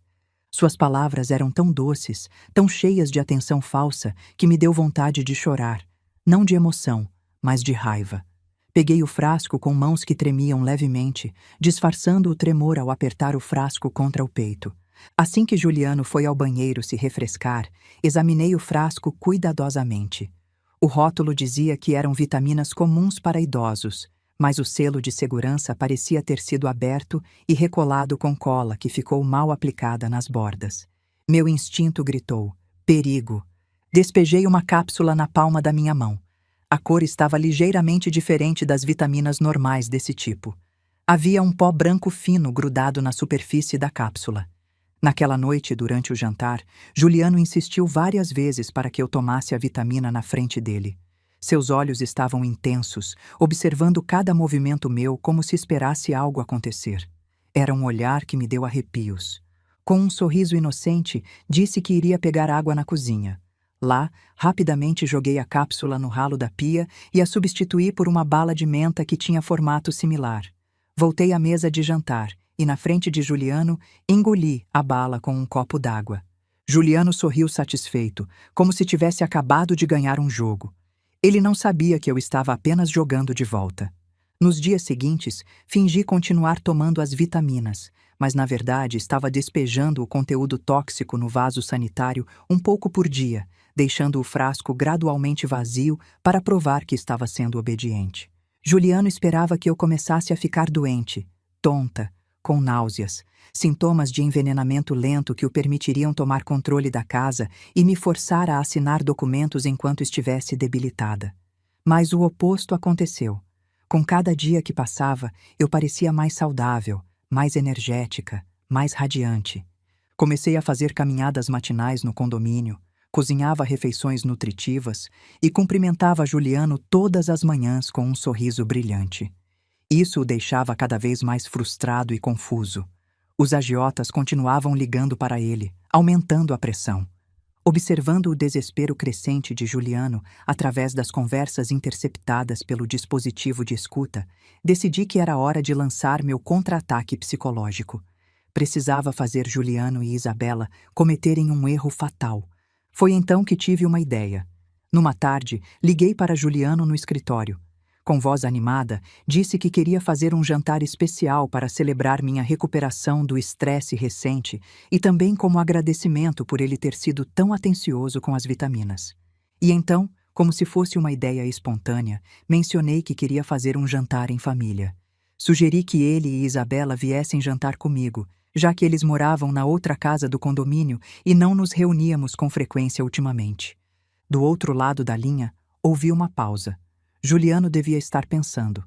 Suas palavras eram tão doces, tão cheias de atenção falsa, que me deu vontade de chorar, não de emoção, mas de raiva. Peguei o frasco com mãos que tremiam levemente, disfarçando o tremor ao apertar o frasco contra o peito. Assim que Juliano foi ao banheiro se refrescar, examinei o frasco cuidadosamente. O rótulo dizia que eram vitaminas comuns para idosos, mas o selo de segurança parecia ter sido aberto e recolado com cola que ficou mal aplicada nas bordas. Meu instinto gritou: perigo! Despejei uma cápsula na palma da minha mão. A cor estava ligeiramente diferente das vitaminas normais desse tipo. Havia um pó branco fino grudado na superfície da cápsula. Naquela noite, durante o jantar, Juliano insistiu várias vezes para que eu tomasse a vitamina na frente dele. Seus olhos estavam intensos, observando cada movimento meu como se esperasse algo acontecer. Era um olhar que me deu arrepios. Com um sorriso inocente, disse que iria pegar água na cozinha. Lá, rapidamente joguei a cápsula no ralo da pia e a substituí por uma bala de menta que tinha formato similar. Voltei à mesa de jantar e, na frente de Juliano, engoli a bala com um copo d'água. Juliano sorriu satisfeito, como se tivesse acabado de ganhar um jogo. Ele não sabia que eu estava apenas jogando de volta. Nos dias seguintes, fingi continuar tomando as vitaminas, mas na verdade estava despejando o conteúdo tóxico no vaso sanitário um pouco por dia, deixando o frasco gradualmente vazio para provar que estava sendo obediente. Juliano esperava que eu começasse a ficar doente, tonta, com náuseas, sintomas de envenenamento lento que o permitiriam tomar controle da casa e me forçar a assinar documentos enquanto estivesse debilitada. Mas o oposto aconteceu. Com cada dia que passava, eu parecia mais saudável, mais energética, mais radiante. Comecei a fazer caminhadas matinais no condomínio, cozinhava refeições nutritivas e cumprimentava Juliano todas as manhãs com um sorriso brilhante. Isso o deixava cada vez mais frustrado e confuso. Os agiotas continuavam ligando para ele, aumentando a pressão. Observando o desespero crescente de Juliano através das conversas interceptadas pelo dispositivo de escuta, decidi que era hora de lançar meu contra-ataque psicológico. Precisava fazer Juliano e Isabela cometerem um erro fatal. Foi então que tive uma ideia. Numa tarde, liguei para Juliano no escritório. Com voz animada, disse que queria fazer um jantar especial para celebrar minha recuperação do estresse recente e também como agradecimento por ele ter sido tão atencioso com as vitaminas. E então, como se fosse uma ideia espontânea, mencionei que queria fazer um jantar em família. Sugeri que ele e Isabela viessem jantar comigo, já que eles moravam na outra casa do condomínio e não nos reuníamos com frequência ultimamente. Do outro lado da linha, ouvi uma pausa. Juliano devia estar pensando.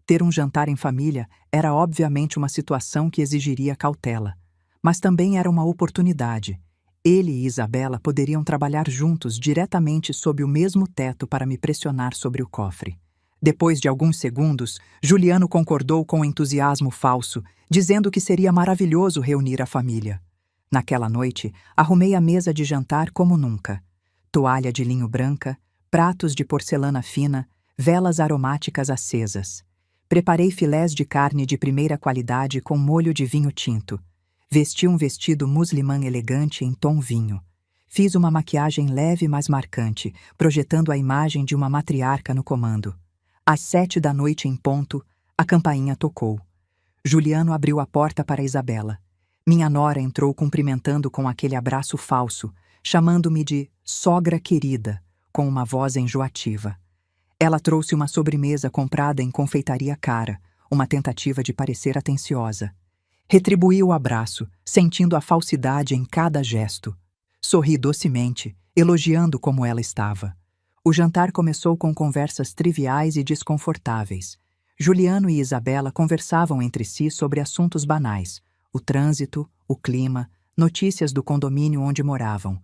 Ter um jantar em família era obviamente uma situação que exigiria cautela, mas também era uma oportunidade. Ele e Isabela poderiam trabalhar juntos diretamente sob o mesmo teto para me pressionar sobre o cofre. Depois de alguns segundos, Juliano concordou com entusiasmo falso, dizendo que seria maravilhoso reunir a família. Naquela noite, arrumei a mesa de jantar como nunca. Toalha de linho branca, pratos de porcelana fina, velas aromáticas acesas. Preparei filés de carne de primeira qualidade com molho de vinho tinto. Vesti um vestido muslimã elegante em tom vinho. Fiz uma maquiagem leve mas marcante, projetando a imagem de uma matriarca no comando. Às 7 da noite em ponto, a campainha tocou. Juliano abriu a porta para Isabela. Minha nora entrou cumprimentando com aquele abraço falso, chamando-me de sogra querida, com uma voz enjoativa. Ela trouxe uma sobremesa comprada em confeitaria cara, uma tentativa de parecer atenciosa. Retribuí o abraço, sentindo a falsidade em cada gesto. Sorri docemente, elogiando como ela estava. O jantar começou com conversas triviais e desconfortáveis. Juliano e Isabela conversavam entre si sobre assuntos banais: o trânsito, o clima, notícias do condomínio onde moravam.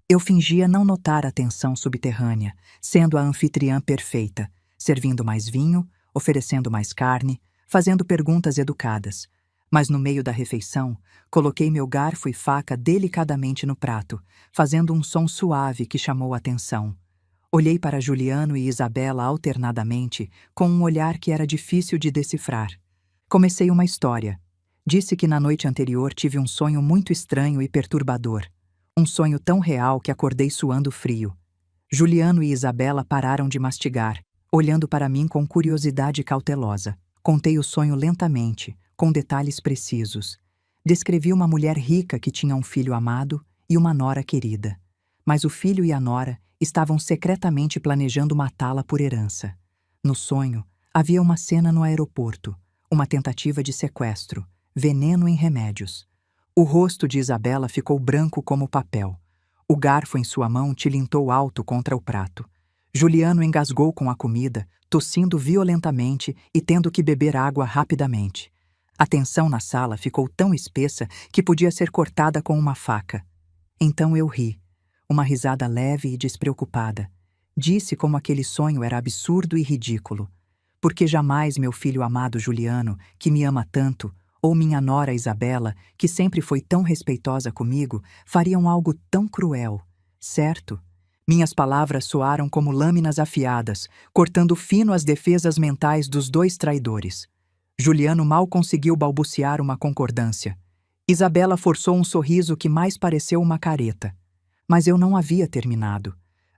Eu fingia não notar a tensão subterrânea, sendo a anfitriã perfeita, servindo mais vinho, oferecendo mais carne, fazendo perguntas educadas. Mas no meio da refeição, coloquei meu garfo e faca delicadamente no prato, fazendo um som suave que chamou a atenção. Olhei para Juliano e Isabela alternadamente, com um olhar que era difícil de decifrar. Comecei uma história. Disse que na noite anterior tive um sonho muito estranho e perturbador. Um sonho tão real que acordei suando frio. Juliano e Isabela pararam de mastigar, olhando para mim com curiosidade cautelosa. Contei o sonho lentamente, com detalhes precisos. Descrevi uma mulher rica que tinha um filho amado e uma nora querida. Mas o filho e a nora estavam secretamente planejando matá-la por herança. No sonho, havia uma cena no aeroporto, uma tentativa de sequestro, veneno em remédios. O rosto de Isabela ficou branco como papel. O garfo em sua mão tilintou alto contra o prato. Juliano engasgou com a comida, tossindo violentamente e tendo que beber água rapidamente. A tensão na sala ficou tão espessa que podia ser cortada com uma faca. Então eu ri, uma risada leve e despreocupada. Disse como aquele sonho era absurdo e ridículo. Porque jamais meu filho amado Juliano, que me ama tanto, ou minha nora Isabela, que sempre foi tão respeitosa comigo, fariam algo tão cruel, certo? Minhas palavras soaram como lâminas afiadas, cortando fino as defesas mentais dos dois traidores. Juliano mal conseguiu balbuciar uma concordância. Isabela forçou um sorriso que mais pareceu uma careta. Mas eu não havia terminado.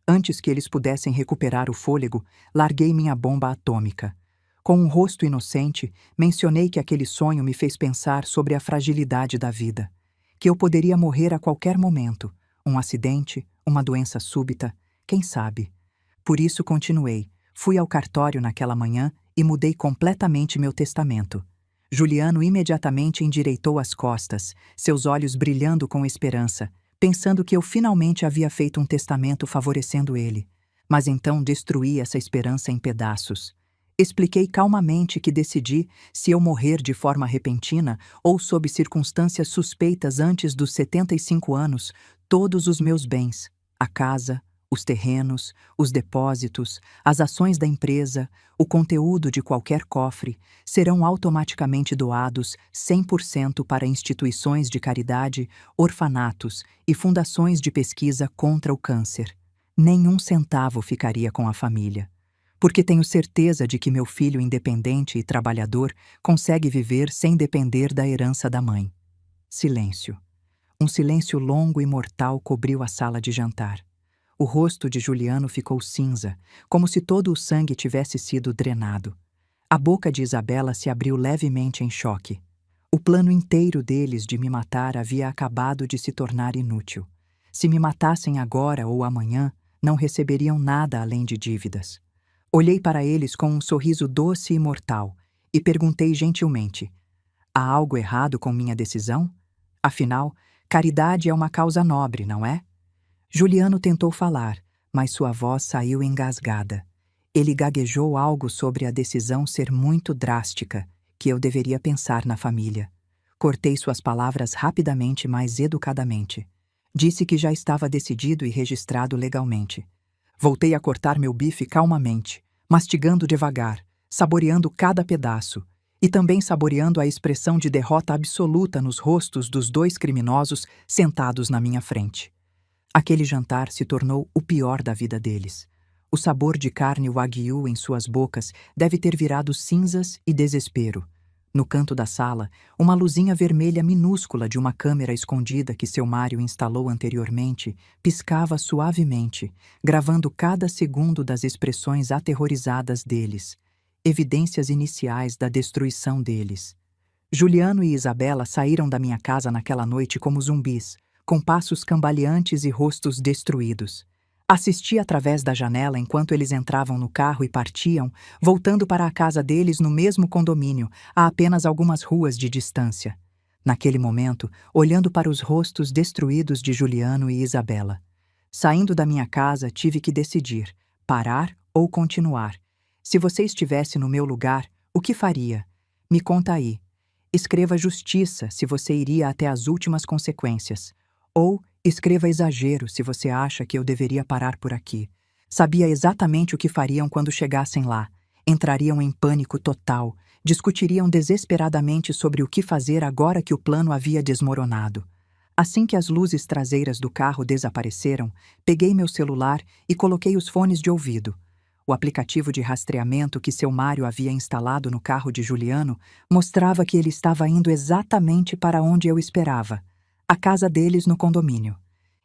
Antes que eles pudessem recuperar o fôlego, larguei minha bomba atômica. Com um rosto inocente, mencionei que aquele sonho me fez pensar sobre a fragilidade da vida. Que eu poderia morrer a qualquer momento. Um acidente, uma doença súbita, quem sabe? Por isso continuei. Fui ao cartório naquela manhã e mudei completamente meu testamento. Juliano imediatamente endireitou as costas, seus olhos brilhando com esperança, pensando que eu finalmente havia feito um testamento favorecendo ele. Mas então destruí essa esperança em pedaços. Expliquei calmamente que decidi se eu morrer de forma repentina ou sob circunstâncias suspeitas antes dos 75 anos, todos os meus bens, a casa, os terrenos, os depósitos, as ações da empresa, o conteúdo de qualquer cofre, serão automaticamente doados 100% para instituições de caridade, orfanatos e fundações de pesquisa contra o câncer. Nenhum centavo ficaria com a família. Porque tenho certeza de que meu filho independente e trabalhador consegue viver sem depender da herança da mãe. Silêncio. Um silêncio longo e mortal cobriu a sala de jantar. O rosto de Juliano ficou cinza, como se todo o sangue tivesse sido drenado. A boca de Isabela se abriu levemente em choque. O plano inteiro deles de me matar havia acabado de se tornar inútil. Se me matassem agora ou amanhã, não receberiam nada além de dívidas. Olhei para eles com um sorriso doce e mortal e perguntei gentilmente: há algo errado com minha decisão? Afinal, caridade é uma causa nobre, não é? Juliano tentou falar, mas sua voz saiu engasgada. Ele gaguejou algo sobre a decisão ser muito drástica, que eu deveria pensar na família. Cortei suas palavras rapidamente, mas educadamente. Disse que já estava decidido e registrado legalmente. Voltei a cortar meu bife calmamente, mastigando devagar, saboreando cada pedaço, e também saboreando a expressão de derrota absoluta nos rostos dos dois criminosos sentados na minha frente. Aquele jantar se tornou o pior da vida deles. O sabor de carne wagyu em suas bocas deve ter virado cinzas e desespero. No canto da sala, uma luzinha vermelha minúscula de uma câmera escondida que seu Mário instalou anteriormente piscava suavemente, gravando cada segundo das expressões aterrorizadas deles, evidências iniciais da destruição deles. Juliano e Isabela saíram da minha casa naquela noite como zumbis, com passos cambaleantes e rostos destruídos. Assisti através da janela enquanto eles entravam no carro e partiam, voltando para a casa deles no mesmo condomínio, a apenas algumas ruas de distância. Naquele momento, olhando para os rostos destruídos de Juliano e Isabela. Saindo da minha casa, tive que decidir, parar ou continuar. Se você estivesse no meu lugar, o que faria? Me conta aí. Escreva justiça se você iria até as últimas consequências. Ou escreva exagero se você acha que eu deveria parar por aqui. Sabia exatamente o que fariam quando chegassem lá. Entrariam em pânico total, discutiriam desesperadamente sobre o que fazer agora que o plano havia desmoronado. Assim que as luzes traseiras do carro desapareceram, peguei meu celular e coloquei os fones de ouvido. O aplicativo de rastreamento que seu Mário havia instalado no carro de Juliano mostrava que ele estava indo exatamente para onde eu esperava, a casa deles no condomínio.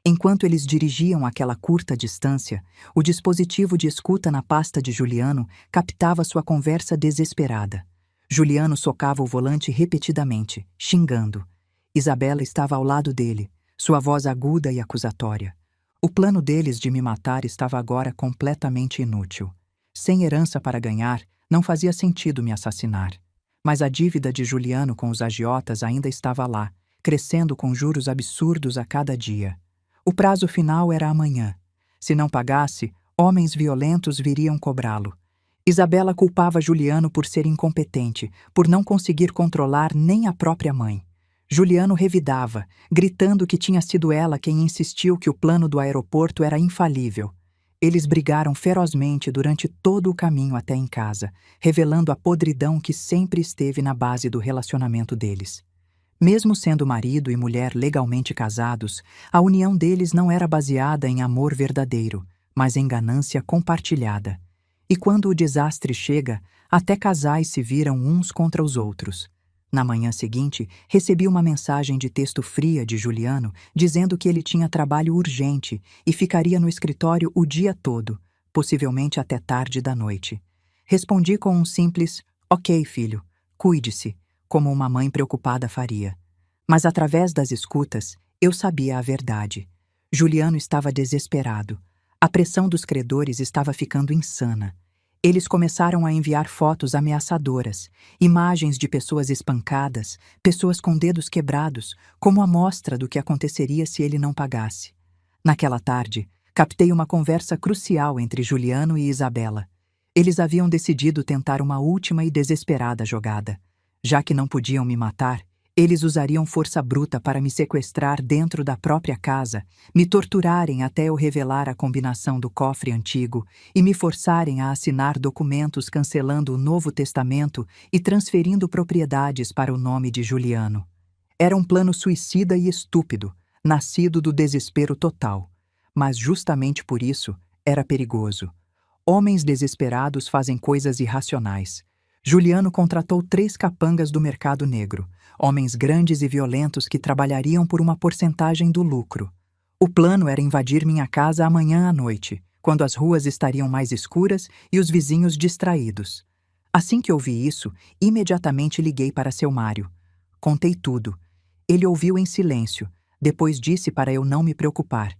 Enquanto eles dirigiam aquela curta distância, o dispositivo de escuta na pasta de Juliano captava sua conversa desesperada. Juliano socava o volante repetidamente, xingando. Isabela estava ao lado dele, sua voz aguda e acusatória. O plano deles de me matar estava agora completamente inútil. Sem herança para ganhar, não fazia sentido me assassinar. Mas a dívida de Juliano com os agiotas ainda estava lá, crescendo com juros absurdos a cada dia. O prazo final era amanhã. Se não pagasse, homens violentos viriam cobrá-lo. Isabela culpava Juliano por ser incompetente, por não conseguir controlar nem a própria mãe. Juliano revidava, gritando que tinha sido ela quem insistiu que o plano do aeroporto era infalível. Eles brigaram ferozmente durante todo o caminho até em casa, revelando a podridão que sempre esteve na base do relacionamento deles. Mesmo sendo marido e mulher legalmente casados, a união deles não era baseada em amor verdadeiro, mas em ganância compartilhada. E quando o desastre chega, até casais se viram uns contra os outros. Na manhã seguinte, recebi uma mensagem de texto fria de Juliano dizendo que ele tinha trabalho urgente e ficaria no escritório o dia todo, possivelmente até tarde da noite. Respondi com um simples "Ok, filho, cuide-se", como uma mãe preocupada faria. Mas através das escutas, eu sabia a verdade. Juliano estava desesperado. A pressão dos credores estava ficando insana. Eles começaram a enviar fotos ameaçadoras, imagens de pessoas espancadas, pessoas com dedos quebrados, como amostra do que aconteceria se ele não pagasse. Naquela tarde, captei uma conversa crucial entre Juliano e Isabela. Eles haviam decidido tentar uma última e desesperada jogada. Já que não podiam me matar, eles usariam força bruta para me sequestrar dentro da própria casa, me torturarem até eu revelar a combinação do cofre antigo e me forçarem a assinar documentos cancelando o Novo Testamento e transferindo propriedades para o nome de Juliano. Era um plano suicida e estúpido, nascido do desespero total. Mas justamente por isso, era perigoso. Homens desesperados fazem coisas irracionais. Juliano contratou 3 capangas do mercado negro, homens grandes e violentos que trabalhariam por uma porcentagem do lucro. O plano era invadir minha casa amanhã à noite, quando as ruas estariam mais escuras e os vizinhos distraídos. Assim que ouvi isso, imediatamente liguei para seu Mário. Contei tudo. Ele ouviu em silêncio, depois disse para eu não me preocupar.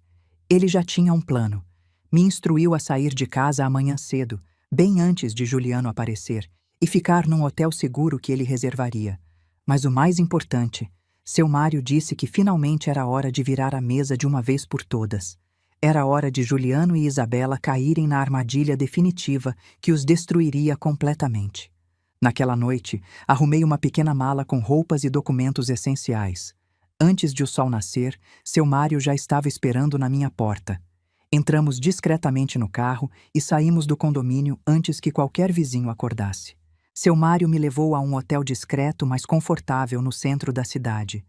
Ele já tinha um plano. Me instruiu a sair de casa amanhã cedo, bem antes de Juliano aparecer, e ficar num hotel seguro que ele reservaria. Mas o mais importante, seu Mário disse que finalmente era hora de virar a mesa de uma vez por todas. Era hora de Juliano e Isabela caírem na armadilha definitiva que os destruiria completamente. Naquela noite, arrumei uma pequena mala com roupas e documentos essenciais. Antes de o sol nascer, seu Mário já estava esperando na minha porta. Entramos discretamente no carro e saímos do condomínio antes que qualquer vizinho acordasse. Seu Mário me levou a um hotel discreto, mas confortável no centro da cidade.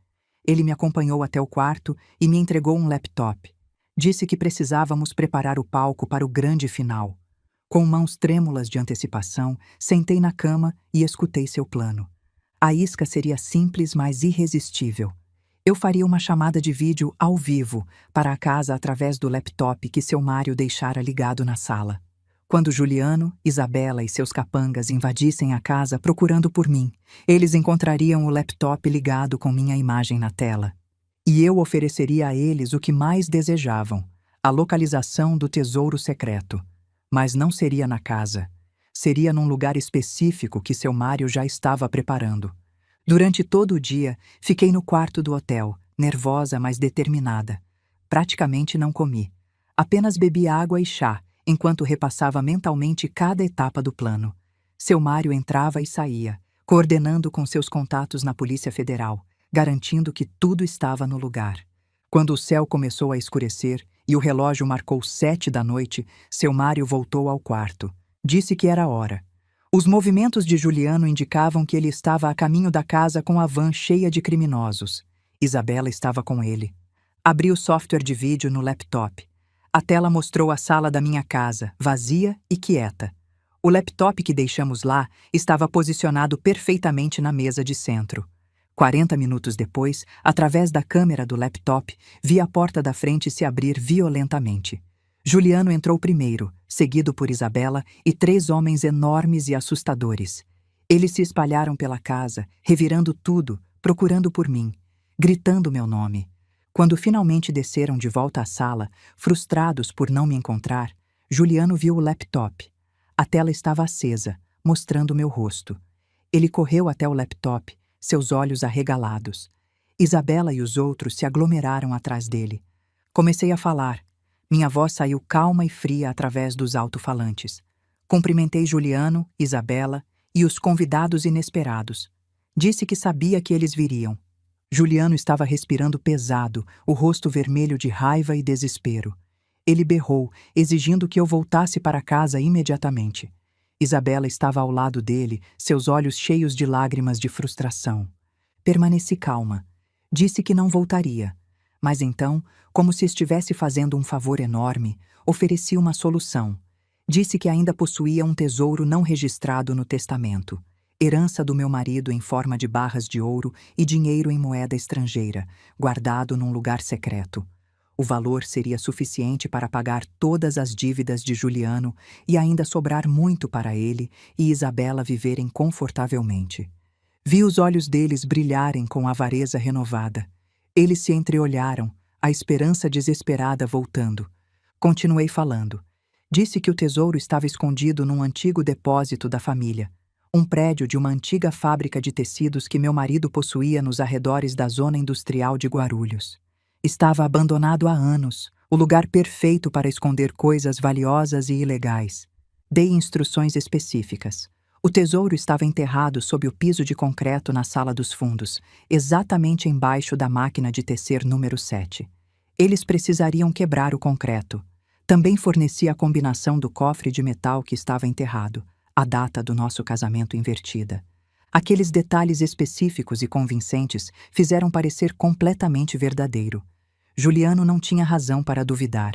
Ele me acompanhou até o quarto e me entregou um laptop. Disse que precisávamos preparar o palco para o grande final. Com mãos trêmulas de antecipação, sentei na cama e escutei seu plano. A isca seria simples, mas irresistível. Eu faria uma chamada de vídeo ao vivo para a casa através do laptop que seu Mário deixara ligado na sala. Quando Juliano, Isabela e seus capangas invadissem a casa procurando por mim, eles encontrariam o laptop ligado com minha imagem na tela. E eu ofereceria a eles o que mais desejavam, a localização do tesouro secreto. Mas não seria na casa. Seria num lugar específico que seu Mário já estava preparando. Durante todo o dia, fiquei no quarto do hotel, nervosa, mas determinada. Praticamente não comi. Apenas bebi água e chá, enquanto repassava mentalmente cada etapa do plano. Seu Mário entrava e saía, coordenando com seus contatos na Polícia Federal, garantindo que tudo estava no lugar. Quando o céu começou a escurecer e o relógio marcou 7 da noite, seu Mário voltou ao quarto. Disse que era hora. Os movimentos de Juliano indicavam que ele estava a caminho da casa com a van cheia de criminosos. Isabela estava com ele. Abri o software de vídeo no laptop. A tela mostrou a sala da minha casa, vazia e quieta. O laptop que deixamos lá estava posicionado perfeitamente na mesa de centro. 40 minutos depois, através da câmera do laptop, vi a porta da frente se abrir violentamente. Juliano entrou primeiro, seguido por Isabela e 3 homens enormes e assustadores. Eles se espalharam pela casa, revirando tudo, procurando por mim, gritando meu nome. Quando finalmente desceram de volta à sala, frustrados por não me encontrar, Juliano viu o laptop. A tela estava acesa, mostrando meu rosto. Ele correu até o laptop, seus olhos arregalados. Isabela e os outros se aglomeraram atrás dele. Comecei a falar. Minha voz saiu calma e fria através dos alto-falantes. Cumprimentei Juliano, Isabela e os convidados inesperados. Disse que sabia que eles viriam. Juliano estava respirando pesado, o rosto vermelho de raiva e desespero. Ele berrou, exigindo que eu voltasse para casa imediatamente. Isabela estava ao lado dele, seus olhos cheios de lágrimas de frustração. Permaneci calma. Disse que não voltaria. Mas então, como se estivesse fazendo um favor enorme, ofereci uma solução. Disse que ainda possuía um tesouro não registrado no testamento. Herança do meu marido em forma de barras de ouro e dinheiro em moeda estrangeira, guardado num lugar secreto. O valor seria suficiente para pagar todas as dívidas de Juliano e ainda sobrar muito para ele e Isabela viverem confortavelmente. Vi os olhos deles brilharem com avareza renovada. Eles se entreolharam, a esperança desesperada voltando. Continuei falando. Disse que o tesouro estava escondido num antigo depósito da família, um prédio de uma antiga fábrica de tecidos que meu marido possuía nos arredores da zona industrial de Guarulhos. Estava abandonado há anos, o lugar perfeito para esconder coisas valiosas e ilegais. Dei instruções específicas. O tesouro estava enterrado sob o piso de concreto na sala dos fundos, exatamente embaixo da máquina de tecer número 7. Eles precisariam quebrar o concreto. Também forneci a combinação do cofre de metal que estava enterrado, a data do nosso casamento invertida. Aqueles detalhes específicos e convincentes fizeram parecer completamente verdadeiro. Juliano não tinha razão para duvidar.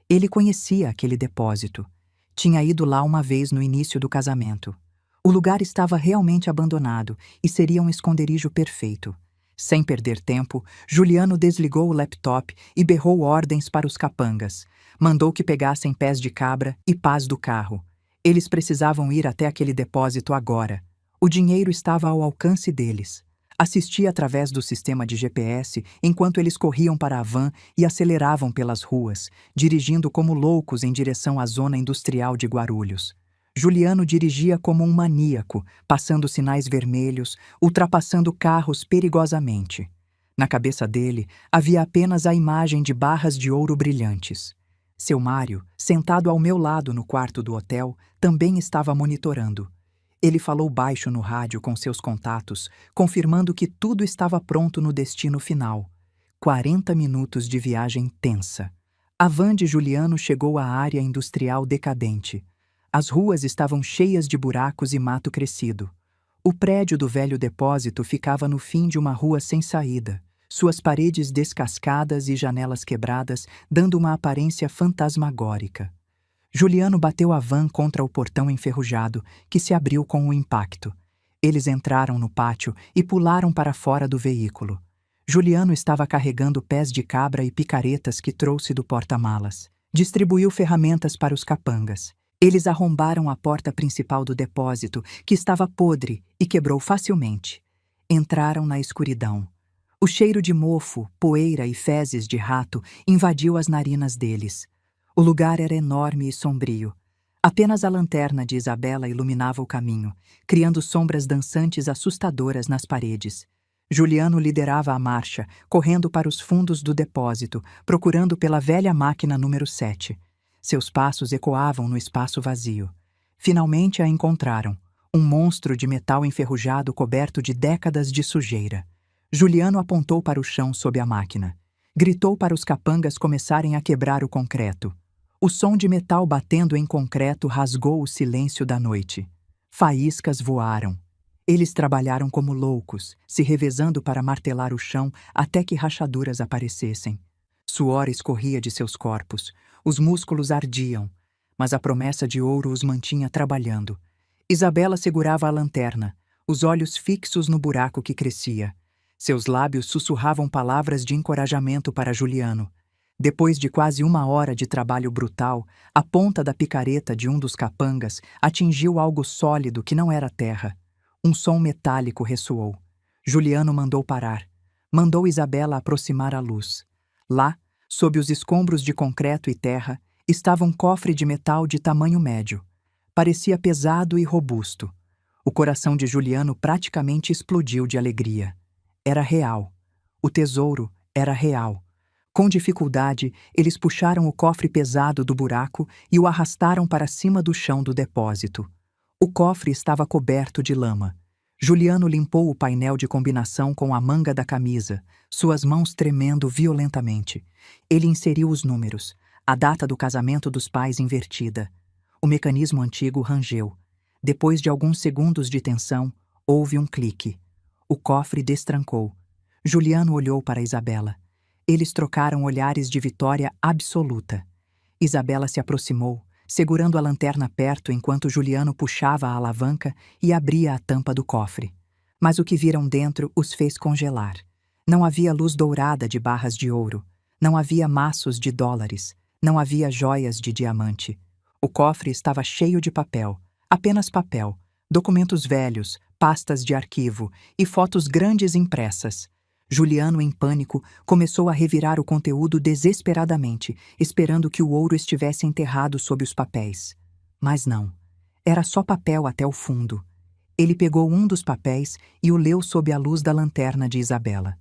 Ele conhecia aquele depósito. Tinha ido lá uma vez no início do casamento. O lugar estava realmente abandonado e seria um esconderijo perfeito. Sem perder tempo, Juliano desligou o laptop e berrou ordens para os capangas. Mandou que pegassem pés de cabra e pás do carro. Eles precisavam ir até aquele depósito agora. O dinheiro estava ao alcance deles. Assisti através do sistema de GPS enquanto eles corriam para a van e aceleravam pelas ruas, dirigindo como loucos em direção à zona industrial de Guarulhos. Juliano dirigia como um maníaco, passando sinais vermelhos, ultrapassando carros perigosamente. Na cabeça dele havia apenas a imagem de barras de ouro brilhantes. Seu Mário, sentado ao meu lado no quarto do hotel, também estava monitorando. Ele falou baixo no rádio com seus contatos, confirmando que tudo estava pronto no destino final. 40 minutos de viagem tensa. A van de Juliano chegou à área industrial decadente. As ruas estavam cheias de buracos e mato crescido. O prédio do velho depósito ficava no fim de uma rua sem saída, suas paredes descascadas e janelas quebradas, dando uma aparência fantasmagórica. Juliano bateu a van contra o portão enferrujado, que se abriu com o impacto. Eles entraram no pátio e pularam para fora do veículo. Juliano estava carregando pés de cabra e picaretas que trouxe do porta-malas. Distribuiu ferramentas para os capangas. Eles arrombaram a porta principal do depósito, que estava podre e quebrou facilmente. Entraram na escuridão. O cheiro de mofo, poeira e fezes de rato invadiu as narinas deles. O lugar era enorme e sombrio. Apenas a lanterna de Isabela iluminava o caminho, criando sombras dançantes assustadoras nas paredes. Juliano liderava a marcha, correndo para os fundos do depósito, procurando pela velha máquina número 7. Seus passos ecoavam no espaço vazio. Finalmente a encontraram, um monstro de metal enferrujado coberto de décadas de sujeira. Juliano apontou para o chão sob a máquina. Gritou para os capangas começarem a quebrar o concreto. O som de metal batendo em concreto rasgou o silêncio da noite. Faíscas voaram. Eles trabalharam como loucos, se revezando para martelar o chão até que rachaduras aparecessem. Suor escorria de seus corpos, os músculos ardiam, mas a promessa de ouro os mantinha trabalhando. Isabela segurava a lanterna, os olhos fixos no buraco que crescia. Seus lábios sussurravam palavras de encorajamento para Juliano. Depois de quase 1 hora de trabalho brutal, a ponta da picareta de um dos capangas atingiu algo sólido que não era terra. Um som metálico ressoou. Juliano mandou parar. Mandou Isabela aproximar a luz. Lá, sob os escombros de concreto e terra, estava um cofre de metal de tamanho médio. Parecia pesado e robusto. O coração de Juliano praticamente explodiu de alegria. Era real. O tesouro era real. Com dificuldade, eles puxaram o cofre pesado do buraco e o arrastaram para cima do chão do depósito. O cofre estava coberto de lama. Juliano limpou o painel de combinação com a manga da camisa, suas mãos tremendo violentamente. Ele inseriu os números, a data do casamento dos pais invertida. O mecanismo antigo rangeu. Depois de alguns segundos de tensão, houve um clique. O cofre destrancou. Juliano olhou para Isabela. Eles trocaram olhares de vitória absoluta. Isabela se aproximou, segurando a lanterna perto enquanto Juliano puxava a alavanca e abria a tampa do cofre. Mas o que viram dentro os fez congelar. Não havia luz dourada de barras de ouro. Não havia maços de dólares. Não havia joias de diamante. O cofre estava cheio de papel. Apenas papel. Documentos velhos, pastas de arquivo e fotos grandes impressas. Juliano, em pânico, começou a revirar o conteúdo desesperadamente, esperando que o ouro estivesse enterrado sob os papéis. Mas não. Era só papel até o fundo. Ele pegou um dos papéis e o leu sob a luz da lanterna de Isabela.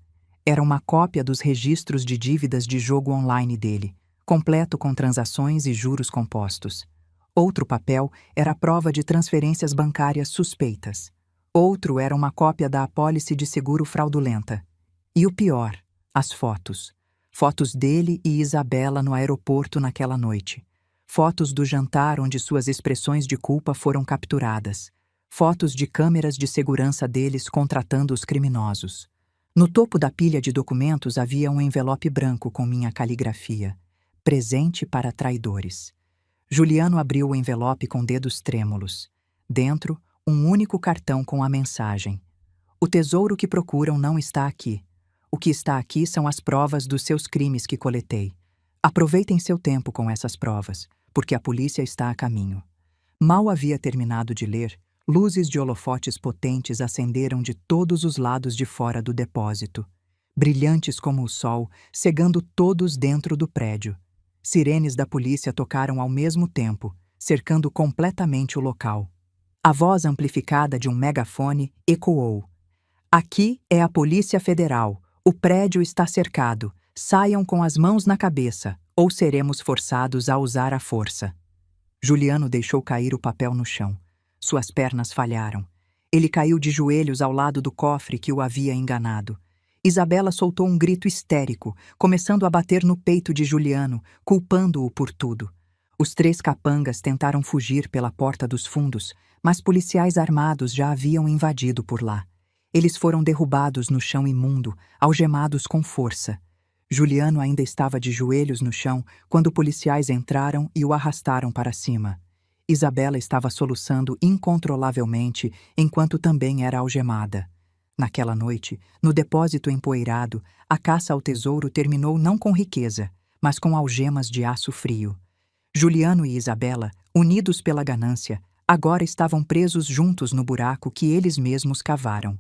Era uma cópia dos registros de dívidas de jogo online dele, completo com transações e juros compostos. Outro papel era a prova de transferências bancárias suspeitas. Outro era uma cópia da apólice de seguro fraudulenta. E o pior, as fotos. Fotos dele e Isabela no aeroporto naquela noite. Fotos do jantar onde suas expressões de culpa foram capturadas. Fotos de câmeras de segurança deles contratando os criminosos. No topo da pilha de documentos havia um envelope branco com minha caligrafia. Presente para traidores. Juliano abriu o envelope com dedos trêmulos. Dentro, um único cartão com a mensagem: "O tesouro que procuram não está aqui. O que está aqui são as provas dos seus crimes que coletei. Aproveitem seu tempo com essas provas, porque a polícia está a caminho." Mal havia terminado de ler, luzes de holofotes potentes acenderam de todos os lados de fora do depósito, brilhantes como o sol, cegando todos dentro do prédio. Sirenes da polícia tocaram ao mesmo tempo, cercando completamente o local. A voz amplificada de um megafone ecoou: "Aqui é a Polícia Federal. O prédio está cercado. Saiam com as mãos na cabeça, ou seremos forçados a usar a força." Juliano deixou cair o papel no chão. Suas pernas falharam. Ele caiu de joelhos ao lado do cofre que o havia enganado. Isabela soltou um grito histérico, começando a bater no peito de Juliano, culpando-o por tudo. Os 3 capangas tentaram fugir pela porta dos fundos, mas policiais armados já haviam invadido por lá. Eles foram derrubados no chão imundo, algemados com força. Juliano ainda estava de joelhos no chão quando policiais entraram e o arrastaram para cima. Isabela estava soluçando incontrolavelmente enquanto também era algemada. Naquela noite, no depósito empoeirado, a caça ao tesouro terminou não com riqueza, mas com algemas de aço frio. Juliano e Isabela, unidos pela ganância, agora estavam presos juntos no buraco que eles mesmos cavaram.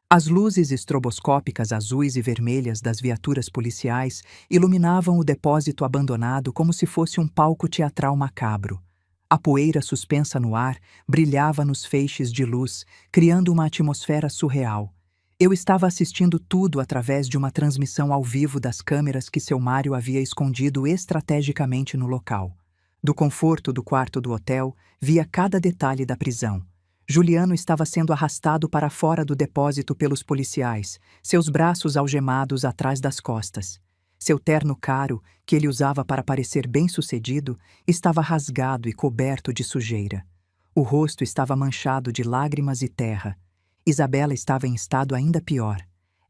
As luzes estroboscópicas azuis e vermelhas das viaturas policiais iluminavam o depósito abandonado como se fosse um palco teatral macabro. A poeira suspensa no ar brilhava nos feixes de luz, criando uma atmosfera surreal. Eu estava assistindo tudo através de uma transmissão ao vivo das câmeras que seu Mário havia escondido estrategicamente no local. Do conforto do quarto do hotel, via cada detalhe da prisão. Juliano estava sendo arrastado para fora do depósito pelos policiais, seus braços algemados atrás das costas. Seu terno caro, que ele usava para parecer bem-sucedido, estava rasgado e coberto de sujeira. O rosto estava manchado de lágrimas e terra. Isabela estava em estado ainda pior.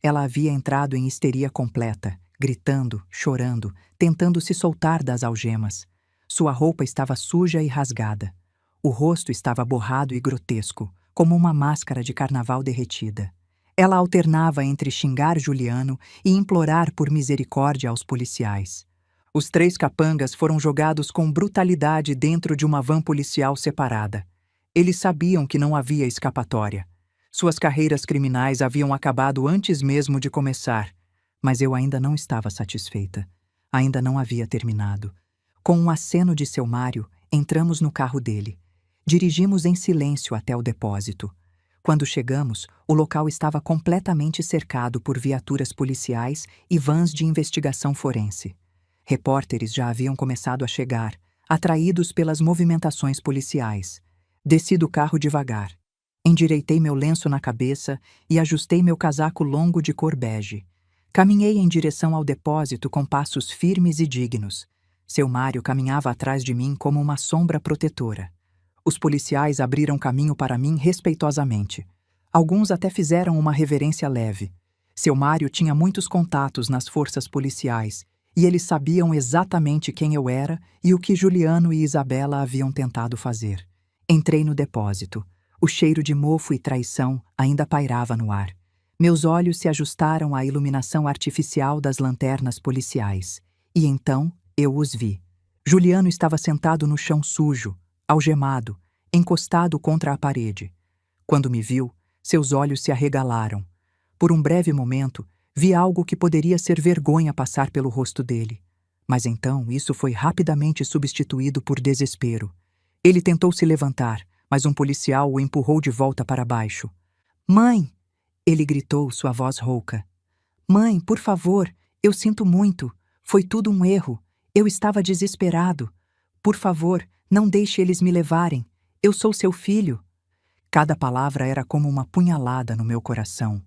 Ela havia entrado em histeria completa, gritando, chorando, tentando se soltar das algemas. Sua roupa estava suja e rasgada. O rosto estava borrado e grotesco, como uma máscara de carnaval derretida. Ela alternava entre xingar Juliano e implorar por misericórdia aos policiais. Os 3 capangas foram jogados com brutalidade dentro de uma van policial separada. Eles sabiam que não havia escapatória. Suas carreiras criminais haviam acabado antes mesmo de começar, mas eu ainda não estava satisfeita. Ainda não havia terminado. Com um aceno de seu Mário, entramos no carro dele. Dirigimos em silêncio até o depósito. Quando chegamos, o local estava completamente cercado por viaturas policiais e vans de investigação forense. Repórteres já haviam começado a chegar, atraídos pelas movimentações policiais. Desci do carro devagar. Endireitei meu lenço na cabeça e ajustei meu casaco longo de cor bege. Caminhei em direção ao depósito com passos firmes e dignos. Seu Mário caminhava atrás de mim como uma sombra protetora. Os policiais abriram caminho para mim respeitosamente. Alguns até fizeram uma reverência leve. Seu Mário tinha muitos contatos nas forças policiais e eles sabiam exatamente quem eu era e o que Juliano e Isabela haviam tentado fazer. Entrei no depósito. O cheiro de mofo e traição ainda pairava no ar. Meus olhos se ajustaram à iluminação artificial das lanternas policiais. E então eu os vi. Juliano estava sentado no chão sujo, algemado, encostado contra a parede. Quando me viu, seus olhos se arregalaram. Por um breve momento, vi algo que poderia ser vergonha passar pelo rosto dele. Mas então isso foi rapidamente substituído por desespero. Ele tentou se levantar, mas um policial o empurrou de volta para baixo. "Mãe!" Ele gritou, sua voz rouca. "Mãe, por favor, eu sinto muito. Foi tudo um erro. Eu estava desesperado. Por favor, não deixe eles me levarem. Eu sou seu filho." Cada palavra era como uma punhalada no meu coração,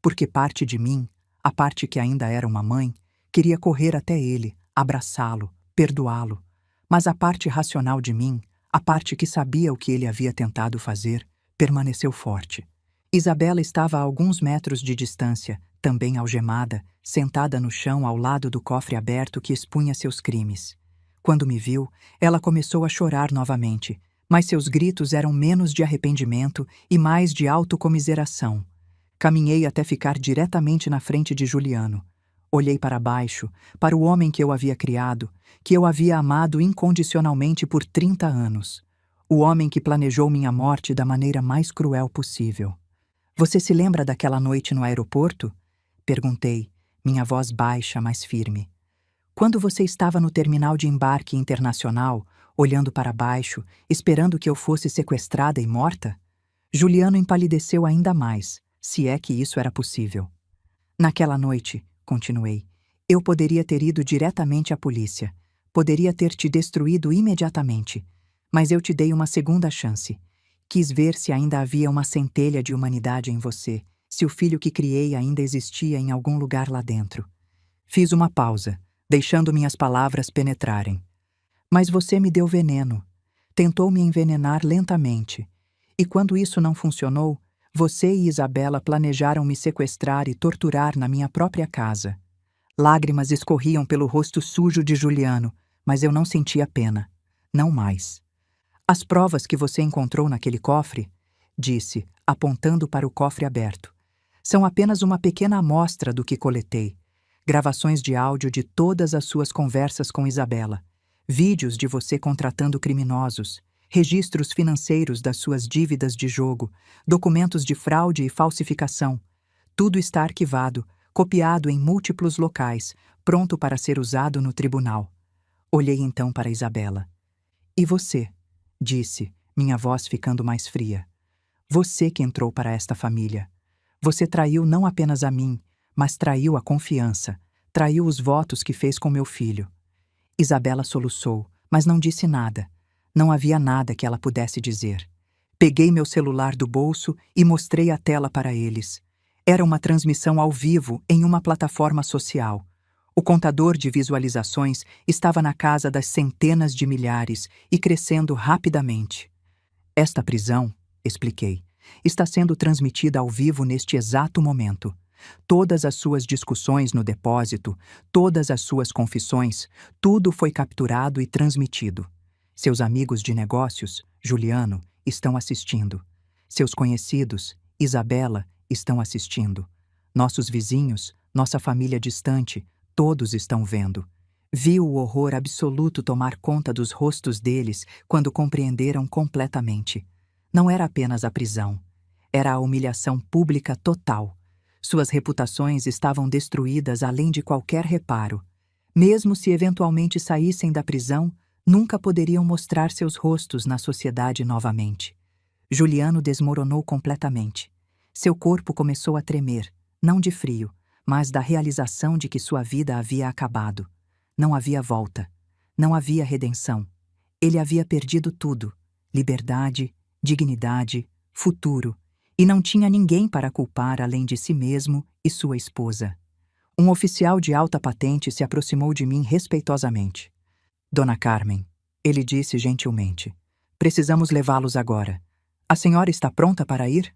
porque parte de mim, a parte que ainda era uma mãe, queria correr até ele, abraçá-lo, perdoá-lo. Mas a parte racional de mim, a parte que sabia o que ele havia tentado fazer, permaneceu forte. Isabela estava a alguns metros de distância, também algemada, sentada no chão ao lado do cofre aberto que expunha seus crimes. Quando me viu, ela começou a chorar novamente, mas seus gritos eram menos de arrependimento e mais de autocomiseração. Caminhei até ficar diretamente na frente de Juliano. Olhei para baixo, para o homem que eu havia criado, que eu havia amado incondicionalmente por 30 anos. O homem que planejou minha morte da maneira mais cruel possível. "Você se lembra daquela noite no aeroporto?" Perguntei, minha voz baixa, mas firme. "Quando você estava no terminal de embarque internacional, olhando para baixo, esperando que eu fosse sequestrada e morta?" Juliano empalideceu ainda mais, se é que isso era possível. "Naquela noite", continuei, "eu poderia ter ido diretamente à polícia. Poderia ter te destruído imediatamente. Mas eu te dei uma segunda chance. Quis ver se ainda havia uma centelha de humanidade em você, se o filho que criei ainda existia em algum lugar lá dentro." Fiz uma pausa, deixando minhas palavras penetrarem. "Mas você me deu veneno. Tentou me envenenar lentamente. E quando isso não funcionou, você e Isabela planejaram me sequestrar e torturar na minha própria casa." Lágrimas escorriam pelo rosto sujo de Juliano, mas eu não sentia pena. Não mais. "As provas que você encontrou naquele cofre", disse, apontando para o cofre aberto, "são apenas uma pequena amostra do que coletei. Gravações de áudio de todas as suas conversas com Isabela, vídeos de você contratando criminosos, registros financeiros das suas dívidas de jogo, documentos de fraude e falsificação. Tudo está arquivado, copiado em múltiplos locais, pronto para ser usado no tribunal." Olhei então para Isabela. "E você?" disse, minha voz ficando mais fria. "Você que entrou para esta família. Você traiu não apenas a mim, mas traiu a confiança, traiu os votos que fez com meu filho." Isabela soluçou, mas não disse nada. Não havia nada que ela pudesse dizer. Peguei meu celular do bolso e mostrei a tela para eles. Era uma transmissão ao vivo em uma plataforma social. O contador de visualizações estava na casa das centenas de milhares e crescendo rapidamente. "Esta prisão", expliquei, está sendo transmitida ao vivo neste exato momento. Todas as suas discussões no depósito, todas as suas confissões, tudo foi capturado e transmitido. Seus amigos de negócios, Juliano, estão assistindo. Seus conhecidos, Isabela, estão assistindo. Nossos vizinhos, nossa família distante, todos estão vendo. Viu o horror absoluto tomar conta dos rostos deles quando compreenderam completamente. Não era apenas a prisão. Era a humilhação pública total. Suas reputações estavam destruídas além de qualquer reparo. Mesmo se eventualmente saíssem da prisão, nunca poderiam mostrar seus rostos na sociedade novamente. Juliano desmoronou completamente. Seu corpo começou a tremer, não de frio, mas da realização de que sua vida havia acabado. Não havia volta. Não havia redenção. Ele havia perdido tudo: liberdade, dignidade, futuro, e não tinha ninguém para culpar além de si mesmo e sua esposa. Um oficial de alta patente se aproximou de mim respeitosamente. Dona Carmen, ele disse gentilmente, precisamos levá-los agora. A senhora está pronta para ir?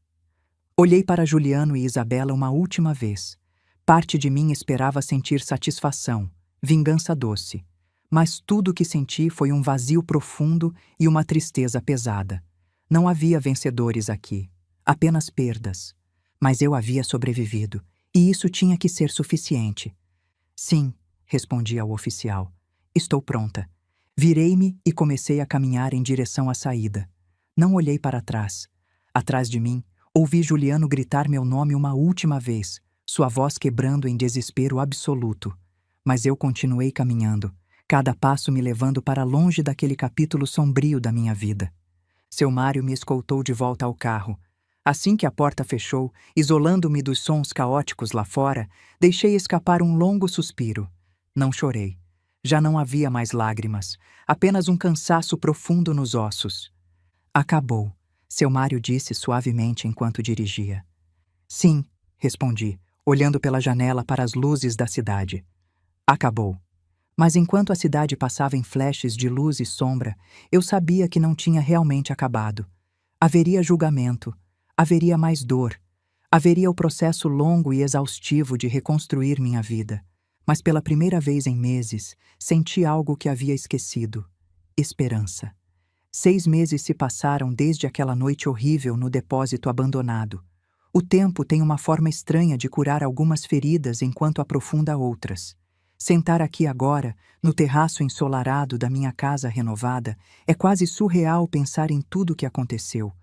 Olhei para Juliano e Isabela uma última vez. Parte de mim esperava sentir satisfação, vingança doce. Mas tudo o que senti foi um vazio profundo e uma tristeza pesada. Não havia vencedores aqui, apenas perdas. Mas eu havia sobrevivido, e isso tinha que ser suficiente. Sim, respondi ao oficial. Estou pronta. Virei-me e comecei a caminhar em direção à saída. Não olhei para trás. Atrás de mim, ouvi Juliano gritar meu nome uma última vez, sua voz quebrando em desespero absoluto. Mas eu continuei caminhando, cada passo me levando para longe daquele capítulo sombrio da minha vida. Seu Mário me escoltou de volta ao carro. Assim que a porta fechou, isolando-me dos sons caóticos lá fora, deixei escapar um longo suspiro. Não chorei. Já não havia mais lágrimas, apenas um cansaço profundo nos ossos. Acabou, seu Mário disse suavemente enquanto dirigia. Sim, respondi, olhando pela janela para as luzes da cidade. Acabou. Mas enquanto a cidade passava em flashes de luz e sombra, eu sabia que não tinha realmente acabado. Haveria julgamento, haveria mais dor, haveria o processo longo e exaustivo de reconstruir minha vida. Mas pela primeira vez em meses, senti algo que havia esquecido: esperança. 6 meses se passaram desde aquela noite horrível no depósito abandonado. O tempo tem uma forma estranha de curar algumas feridas enquanto aprofunda outras. Sentar aqui agora, no terraço ensolarado da minha casa renovada, é quase surreal pensar em tudo o que aconteceu.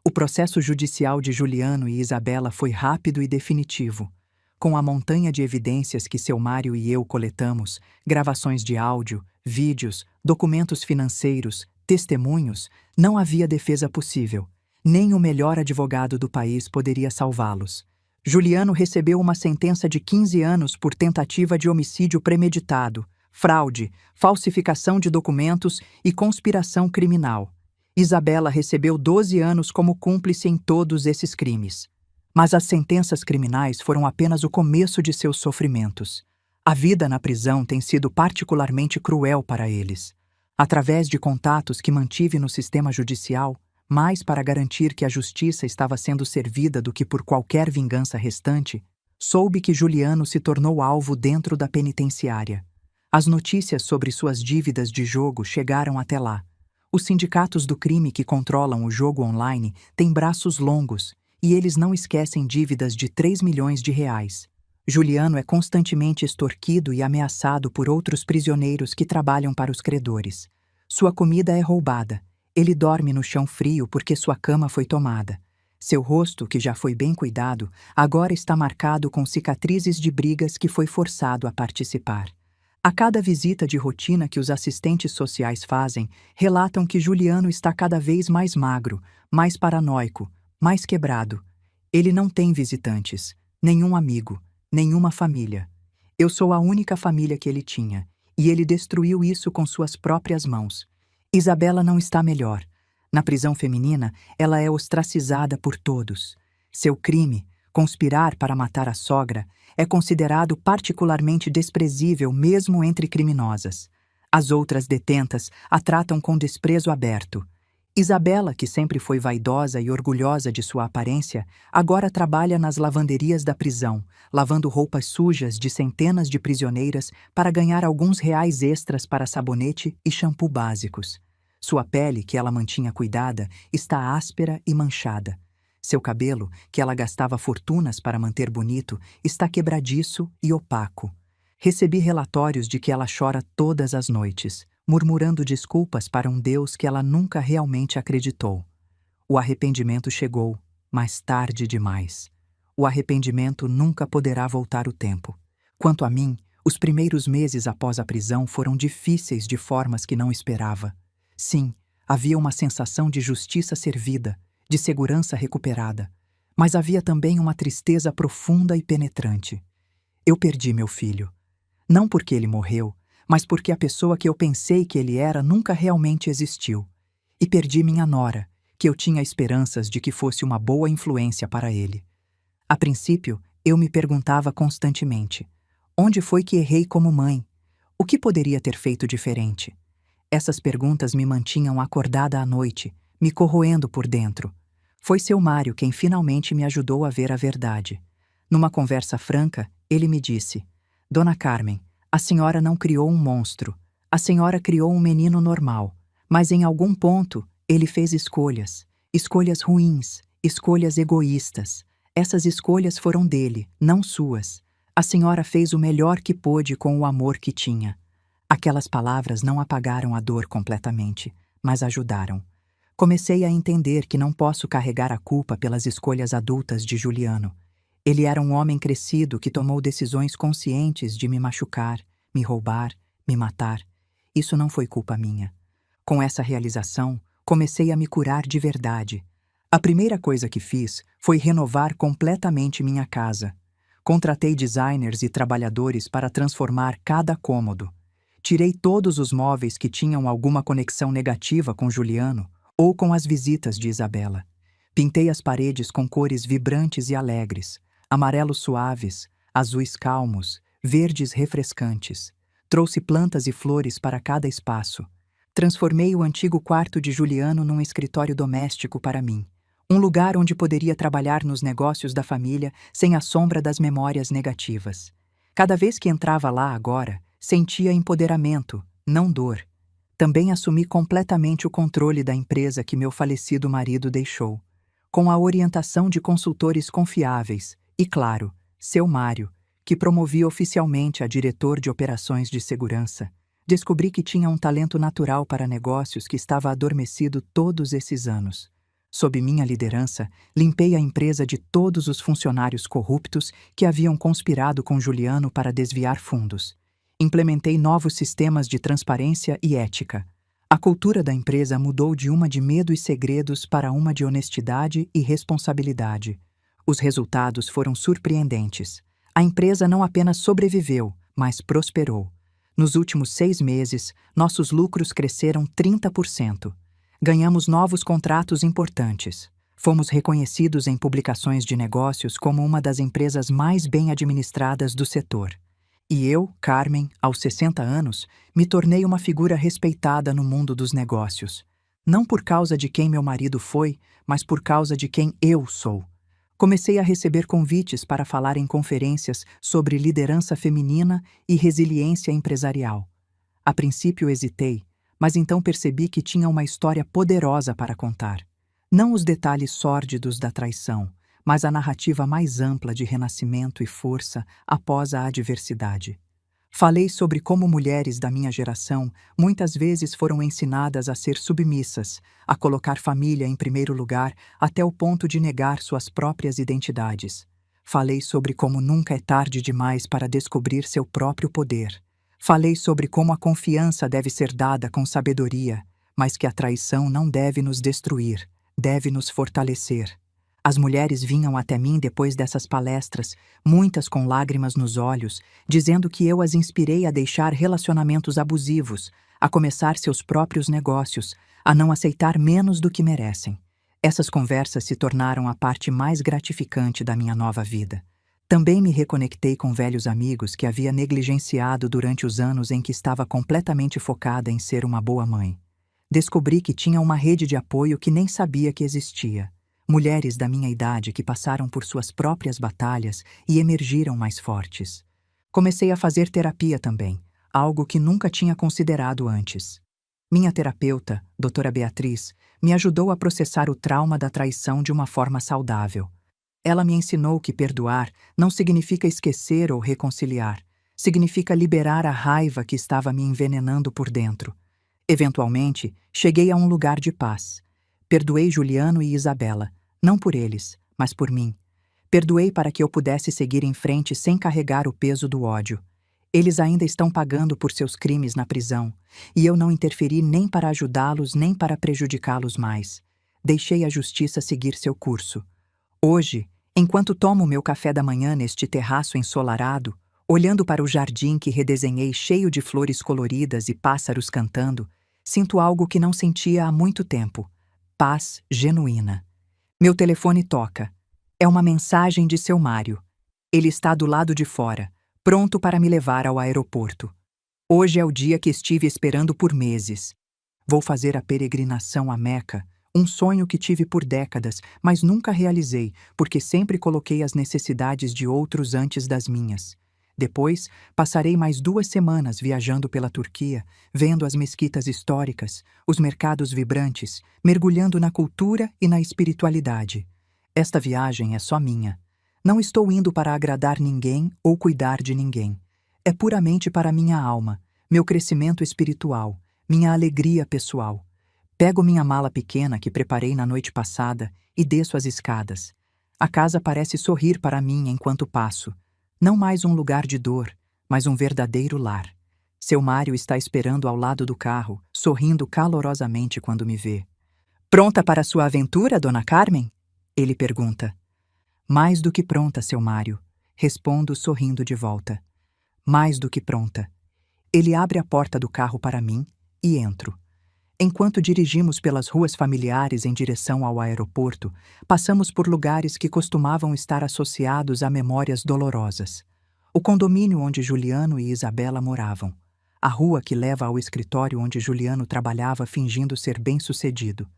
O processo judicial de Juliano e Isabela foi rápido e definitivo. Com a montanha de evidências que seu Mário e eu coletamos, gravações de áudio, vídeos, documentos financeiros, testemunhos, não havia defesa possível. Nem o melhor advogado do país poderia salvá-los. Juliano recebeu uma sentença de 15 anos por tentativa de homicídio premeditado, fraude, falsificação de documentos e conspiração criminal. Isabela recebeu 12 anos como cúmplice em todos esses crimes. Mas as sentenças criminais foram apenas o começo de seus sofrimentos. A vida na prisão tem sido particularmente cruel para eles. Através de contatos que mantive no sistema judicial, mais para garantir que a justiça estava sendo servida do que por qualquer vingança restante, soube que Juliano se tornou alvo dentro da penitenciária. As notícias sobre suas dívidas de jogo chegaram até lá. Os sindicatos do crime que controlam o jogo online têm braços longos, e eles não esquecem dívidas de 3 milhões de reais. Juliano é constantemente extorquido e ameaçado por outros prisioneiros que trabalham para os credores. Sua comida é roubada. Ele dorme no chão frio porque sua cama foi tomada. Seu rosto, que já foi bem cuidado, agora está marcado com cicatrizes de brigas que foi forçado a participar. A cada visita de rotina que os assistentes sociais fazem, relatam que Juliano está cada vez mais magro, mais paranoico, mais quebrado. Ele não tem visitantes, nenhum amigo, nenhuma família. Eu sou a única família que ele tinha, e ele destruiu isso com suas próprias mãos. Isabela não está melhor. Na prisão feminina, ela é ostracizada por todos. Seu crime, conspirar para matar a sogra, é considerado particularmente desprezível mesmo entre criminosas. As outras detentas a tratam com desprezo aberto. Isabela, que sempre foi vaidosa e orgulhosa de sua aparência, agora trabalha nas lavanderias da prisão, lavando roupas sujas de centenas de prisioneiras para ganhar alguns reais extras para sabonete e shampoo básicos. Sua pele, que ela mantinha cuidada, está áspera e manchada. Seu cabelo, que ela gastava fortunas para manter bonito, está quebradiço e opaco. Recebi relatórios de que ela chora todas as noites, murmurando desculpas para um Deus que ela nunca realmente acreditou. O arrependimento chegou, mas tarde demais. O arrependimento nunca poderá voltar o tempo. Quanto a mim, os primeiros meses após a prisão foram difíceis de formas que não esperava. Sim, havia uma sensação de justiça servida, de segurança recuperada, mas havia também uma tristeza profunda e penetrante. Eu perdi meu filho. Não porque ele morreu, mas porque a pessoa que eu pensei que ele era nunca realmente existiu. E perdi minha nora, que eu tinha esperanças de que fosse uma boa influência para ele. A princípio, eu me perguntava constantemente: onde foi que errei como mãe? O que poderia ter feito diferente? Essas perguntas me mantinham acordada à noite, me corroendo por dentro. Foi seu Mário quem finalmente me ajudou a ver a verdade. Numa conversa franca, ele me disse: Dona Carmen, a senhora não criou um monstro. A senhora criou um menino normal. Mas em algum ponto, ele fez escolhas. Escolhas ruins, escolhas egoístas. Essas escolhas foram dele, não suas. A senhora fez o melhor que pôde com o amor que tinha. Aquelas palavras não apagaram a dor completamente, mas ajudaram. Comecei a entender que não posso carregar a culpa pelas escolhas adultas de Juliano. Ele era um homem crescido que tomou decisões conscientes de me machucar, me roubar, me matar. Isso não foi culpa minha. Com essa realização, comecei a me curar de verdade. A primeira coisa que fiz foi renovar completamente minha casa. Contratei designers e trabalhadores para transformar cada cômodo. Tirei todos os móveis que tinham alguma conexão negativa com Juliano ou com as visitas de Isabela. Pintei as paredes com cores vibrantes e alegres, amarelos suaves, azuis calmos, verdes refrescantes. Trouxe plantas e flores para cada espaço. Transformei o antigo quarto de Juliano num escritório doméstico para mim. Um lugar onde poderia trabalhar nos negócios da família sem a sombra das memórias negativas. Cada vez que entrava lá agora, sentia empoderamento, não dor. Também assumi completamente o controle da empresa que meu falecido marido deixou. Com a orientação de consultores confiáveis e, claro, seu Mário, que promovi oficialmente a diretor de operações de segurança, descobri que tinha um talento natural para negócios que estava adormecido todos esses anos. Sob minha liderança, limpei a empresa de todos os funcionários corruptos que haviam conspirado com Juliano para desviar fundos. Implementei novos sistemas de transparência e ética. A cultura da empresa mudou de uma de medo e segredos para uma de honestidade e responsabilidade. Os resultados foram surpreendentes. A empresa não apenas sobreviveu, mas prosperou. Nos últimos 6 meses, nossos lucros cresceram 30%. Ganhamos novos contratos importantes. Fomos reconhecidos em publicações de negócios como uma das empresas mais bem administradas do setor. E eu, Carmen, aos 60 anos, me tornei uma figura respeitada no mundo dos negócios. Não por causa de quem meu marido foi, mas por causa de quem eu sou. Comecei a receber convites para falar em conferências sobre liderança feminina e resiliência empresarial. A princípio hesitei, mas então percebi que tinha uma história poderosa para contar. Não os detalhes sórdidos da traição, mas a narrativa mais ampla de renascimento e força após a adversidade. Falei sobre como mulheres da minha geração muitas vezes foram ensinadas a ser submissas, a colocar família em primeiro lugar até o ponto de negar suas próprias identidades. Falei sobre como nunca é tarde demais para descobrir seu próprio poder. Falei sobre como a confiança deve ser dada com sabedoria, mas que a traição não deve nos destruir, deve nos fortalecer. As mulheres vinham até mim depois dessas palestras, muitas com lágrimas nos olhos, dizendo que eu as inspirei a deixar relacionamentos abusivos, a começar seus próprios negócios, a não aceitar menos do que merecem. Essas conversas se tornaram a parte mais gratificante da minha nova vida. Também me reconectei com velhos amigos que havia negligenciado durante os anos em que estava completamente focada em ser uma boa mãe. Descobri que tinha uma rede de apoio que nem sabia que existia. Mulheres da minha idade que passaram por suas próprias batalhas e emergiram mais fortes. Comecei a fazer terapia também, algo que nunca tinha considerado antes. Minha terapeuta, doutora Beatriz, me ajudou a processar o trauma da traição de uma forma saudável. Ela me ensinou que perdoar não significa esquecer ou reconciliar, significa liberar a raiva que estava me envenenando por dentro. Eventualmente, cheguei a um lugar de paz. Perdoei Juliano e Isabela, não por eles, mas por mim. Perdoei para que eu pudesse seguir em frente sem carregar o peso do ódio. Eles ainda estão pagando por seus crimes na prisão, e eu não interferi nem para ajudá-los nem para prejudicá-los mais. Deixei a justiça seguir seu curso. Hoje, enquanto tomo meu café da manhã neste terraço ensolarado, olhando para o jardim que redesenhei cheio de flores coloridas e pássaros cantando, sinto algo que não sentia há muito tempo: paz genuína. Meu telefone toca. É uma mensagem de seu Mário. Ele está do lado de fora, pronto para me levar ao aeroporto. Hoje é o dia que estive esperando por meses. Vou fazer a peregrinação a Meca, um sonho que tive por décadas, mas nunca realizei, porque sempre coloquei as necessidades de outros antes das minhas. Depois, passarei mais 2 semanas viajando pela Turquia, vendo as mesquitas históricas, os mercados vibrantes, mergulhando na cultura e na espiritualidade. Esta viagem é só minha. Não estou indo para agradar ninguém ou cuidar de ninguém. É puramente para minha alma, meu crescimento espiritual, minha alegria pessoal. Pego minha mala pequena que preparei na noite passada e desço as escadas. A casa parece sorrir para mim enquanto passo. Não mais um lugar de dor, mas um verdadeiro lar. Seu Mário está esperando ao lado do carro, sorrindo calorosamente quando me vê. "Pronta para sua aventura, dona Carmen?" Ele pergunta. "Mais do que pronta, seu Mário", respondo sorrindo de volta. "Mais do que pronta." Ele abre a porta do carro para mim e entro. Enquanto dirigimos pelas ruas familiares em direção ao aeroporto, passamos por lugares que costumavam estar associados a memórias dolorosas. O condomínio onde Juliano e Isabela moravam. A rua que leva ao escritório onde Juliano trabalhava fingindo ser bem-sucedido.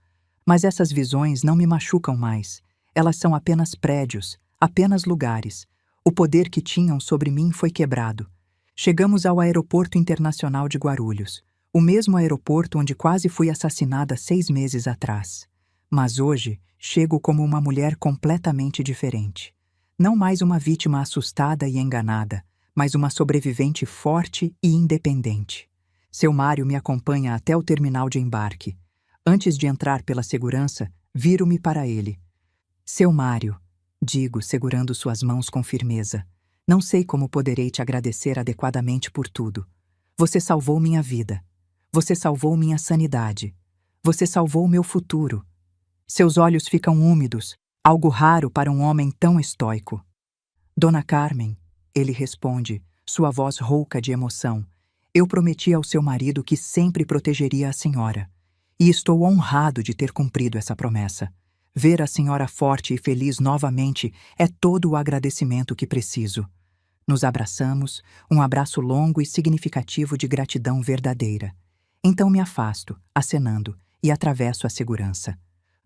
Mas essas visões não me machucam mais. Elas são apenas prédios, apenas lugares. O poder que tinham sobre mim foi quebrado. Chegamos ao Aeroporto Internacional de Guarulhos, o mesmo aeroporto onde quase fui assassinada 6 meses atrás. Mas hoje, chego como uma mulher completamente diferente. Não mais uma vítima assustada e enganada, mas uma sobrevivente forte e independente. Seu Mário me acompanha até o terminal de embarque. Antes de entrar pela segurança, viro-me para ele. "Seu Mário", digo, segurando suas mãos com firmeza, "não sei como poderei te agradecer adequadamente por tudo. Você salvou minha vida. Você salvou minha sanidade. Você salvou meu futuro." Seus olhos ficam úmidos, algo raro para um homem tão estoico. "Dona Carmen", ele responde, sua voz rouca de emoção, "eu prometi ao seu marido que sempre protegeria a senhora. E estou honrado de ter cumprido essa promessa. Ver a senhora forte e feliz novamente é todo o agradecimento que preciso." Nos abraçamos, um abraço longo e significativo de gratidão verdadeira. Então me afasto, acenando, e atravesso a segurança.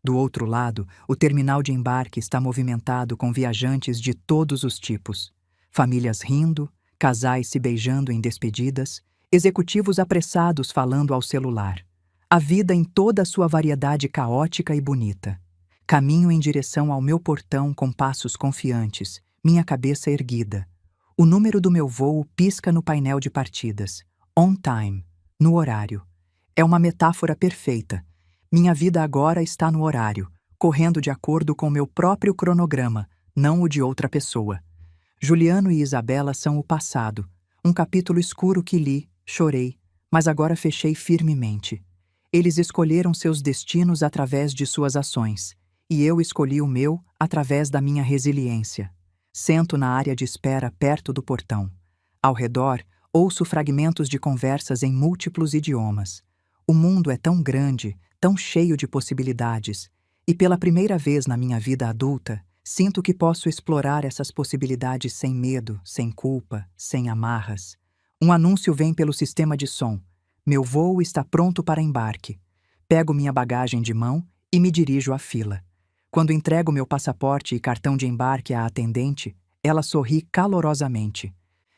Do outro lado, o terminal de embarque está movimentado com viajantes de todos os tipos. Famílias rindo, casais se beijando em despedidas, executivos apressados falando ao celular. A vida em toda a sua variedade caótica e bonita. Caminho em direção ao meu portão com passos confiantes, minha cabeça erguida. O número do meu voo pisca no painel de partidas. On time, no horário. É uma metáfora perfeita. Minha vida agora está no horário, correndo de acordo com meu próprio cronograma, não o de outra pessoa. Juliano e Isabela são o passado, um capítulo escuro que li, chorei, mas agora fechei firmemente. Eles escolheram seus destinos através de suas ações, e eu escolhi o meu através da minha resiliência. Sento na área de espera perto do portão. Ao redor, ouço fragmentos de conversas em múltiplos idiomas. O mundo é tão grande, tão cheio de possibilidades, e pela primeira vez na minha vida adulta, sinto que posso explorar essas possibilidades sem medo, sem culpa, sem amarras. Um anúncio vem pelo sistema de som. Meu voo está pronto para embarque. Pego minha bagagem de mão e me dirijo à fila. Quando entrego meu passaporte e cartão de embarque à atendente, ela sorri calorosamente.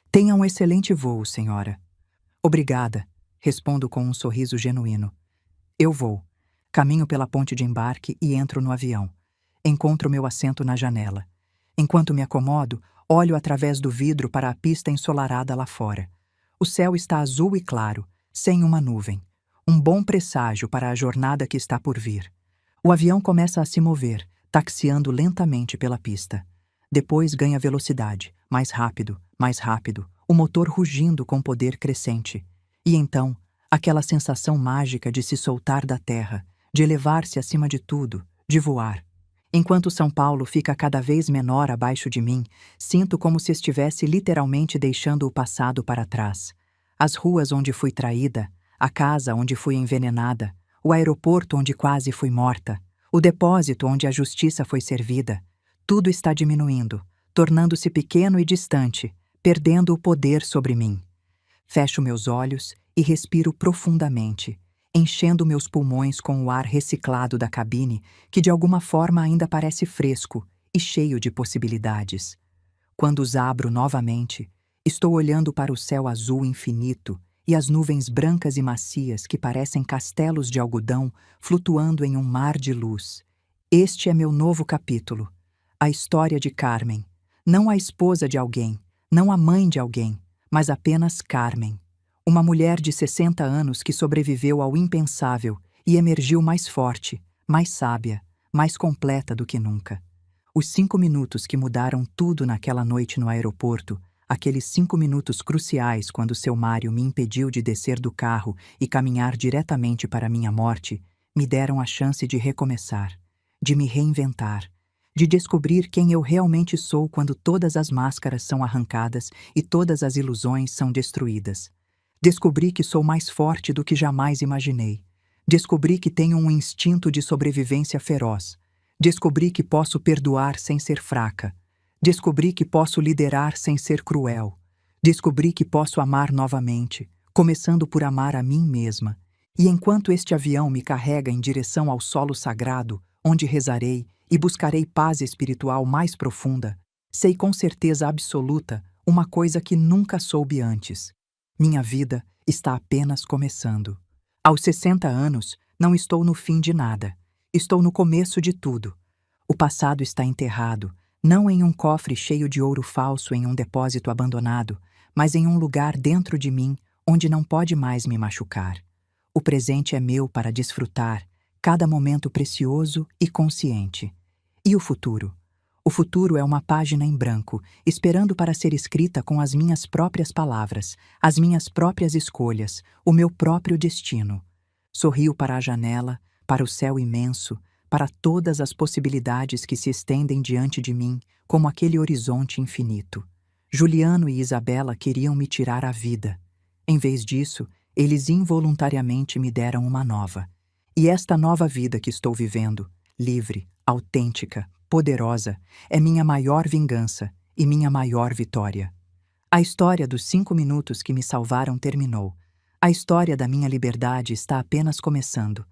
Tenha um excelente voo, senhora. Obrigada, respondo com um sorriso genuíno. Eu vou. Caminho pela ponte de embarque e entro no avião. Encontro meu assento na janela. Enquanto me acomodo, olho através do vidro para a pista ensolarada lá fora. O céu está azul e claro, sem uma nuvem. Um bom presságio para a jornada que está por vir. O avião começa a se mover, taxiando lentamente pela pista. Depois ganha velocidade, mais rápido, o motor rugindo com poder crescente. E então, aquela sensação mágica de se soltar da terra, de elevar-se acima de tudo, de voar. Enquanto São Paulo fica cada vez menor abaixo de mim, sinto como se estivesse literalmente deixando o passado para trás. As ruas onde fui traída, a casa onde fui envenenada, o aeroporto onde quase fui morta, o depósito onde a justiça foi servida. Tudo está diminuindo, tornando-se pequeno e distante, perdendo o poder sobre mim. Fecho meus olhos e respiro profundamente, enchendo meus pulmões com o ar reciclado da cabine, que de alguma forma ainda parece fresco e cheio de possibilidades. Quando os abro novamente, estou olhando para o céu azul infinito e as nuvens brancas e macias que parecem castelos de algodão flutuando em um mar de luz. Este é meu novo capítulo, a história de Carmen, não a esposa de alguém, não a mãe de alguém, mas apenas Carmen. Uma mulher de 60 anos que sobreviveu ao impensável e emergiu mais forte, mais sábia, mais completa do que nunca. Os 5 minutos que mudaram tudo naquela noite no aeroporto, aqueles 5 minutos cruciais quando seu Mário me impediu de descer do carro e caminhar diretamente para minha morte, me deram a chance de recomeçar, de me reinventar, de descobrir quem eu realmente sou quando todas as máscaras são arrancadas e todas as ilusões são destruídas. Descobri que sou mais forte do que jamais imaginei. Descobri que tenho um instinto de sobrevivência feroz. Descobri que posso perdoar sem ser fraca. Descobri que posso liderar sem ser cruel. Descobri que posso amar novamente, começando por amar a mim mesma. E enquanto este avião me carrega em direção ao solo sagrado, onde rezarei e buscarei paz espiritual mais profunda, sei com certeza absoluta uma coisa que nunca soube antes. Minha vida está apenas começando. Aos 60 anos, não estou no fim de nada. Estou no começo de tudo. O passado está enterrado, não em um cofre cheio de ouro falso em um depósito abandonado, mas em um lugar dentro de mim onde não pode mais me machucar. O presente é meu para desfrutar, cada momento precioso e consciente. E o futuro? O futuro é uma página em branco, esperando para ser escrita com as minhas próprias palavras, as minhas próprias escolhas, o meu próprio destino. Sorrio para a janela, para o céu imenso, para todas as possibilidades que se estendem diante de mim, como aquele horizonte infinito. Juliano e Isabela queriam me tirar a vida. Em vez disso, eles involuntariamente me deram uma nova. E esta nova vida que estou vivendo, livre, autêntica, poderosa, é minha maior vingança e minha maior vitória. A história dos 5 minutos que me salvaram terminou. A história da minha liberdade está apenas começando.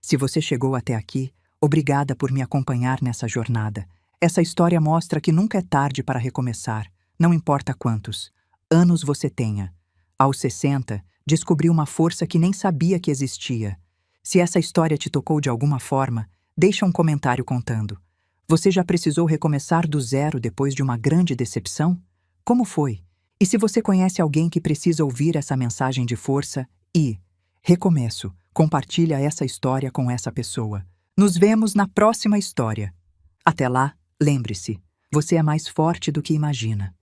Se você chegou até aqui, obrigada por me acompanhar nessa jornada. Essa história mostra que nunca é tarde para recomeçar, não importa quantos anos você tenha. Aos 60, descobri uma força que nem sabia que existia. Se essa história te tocou de alguma forma, deixa um comentário contando. Você já precisou recomeçar do zero depois de uma grande decepção? Como foi? E se você conhece alguém que precisa ouvir essa mensagem de força e recomeço, compartilha essa história com essa pessoa. Nos vemos na próxima história. Até lá, lembre-se, você é mais forte do que imagina.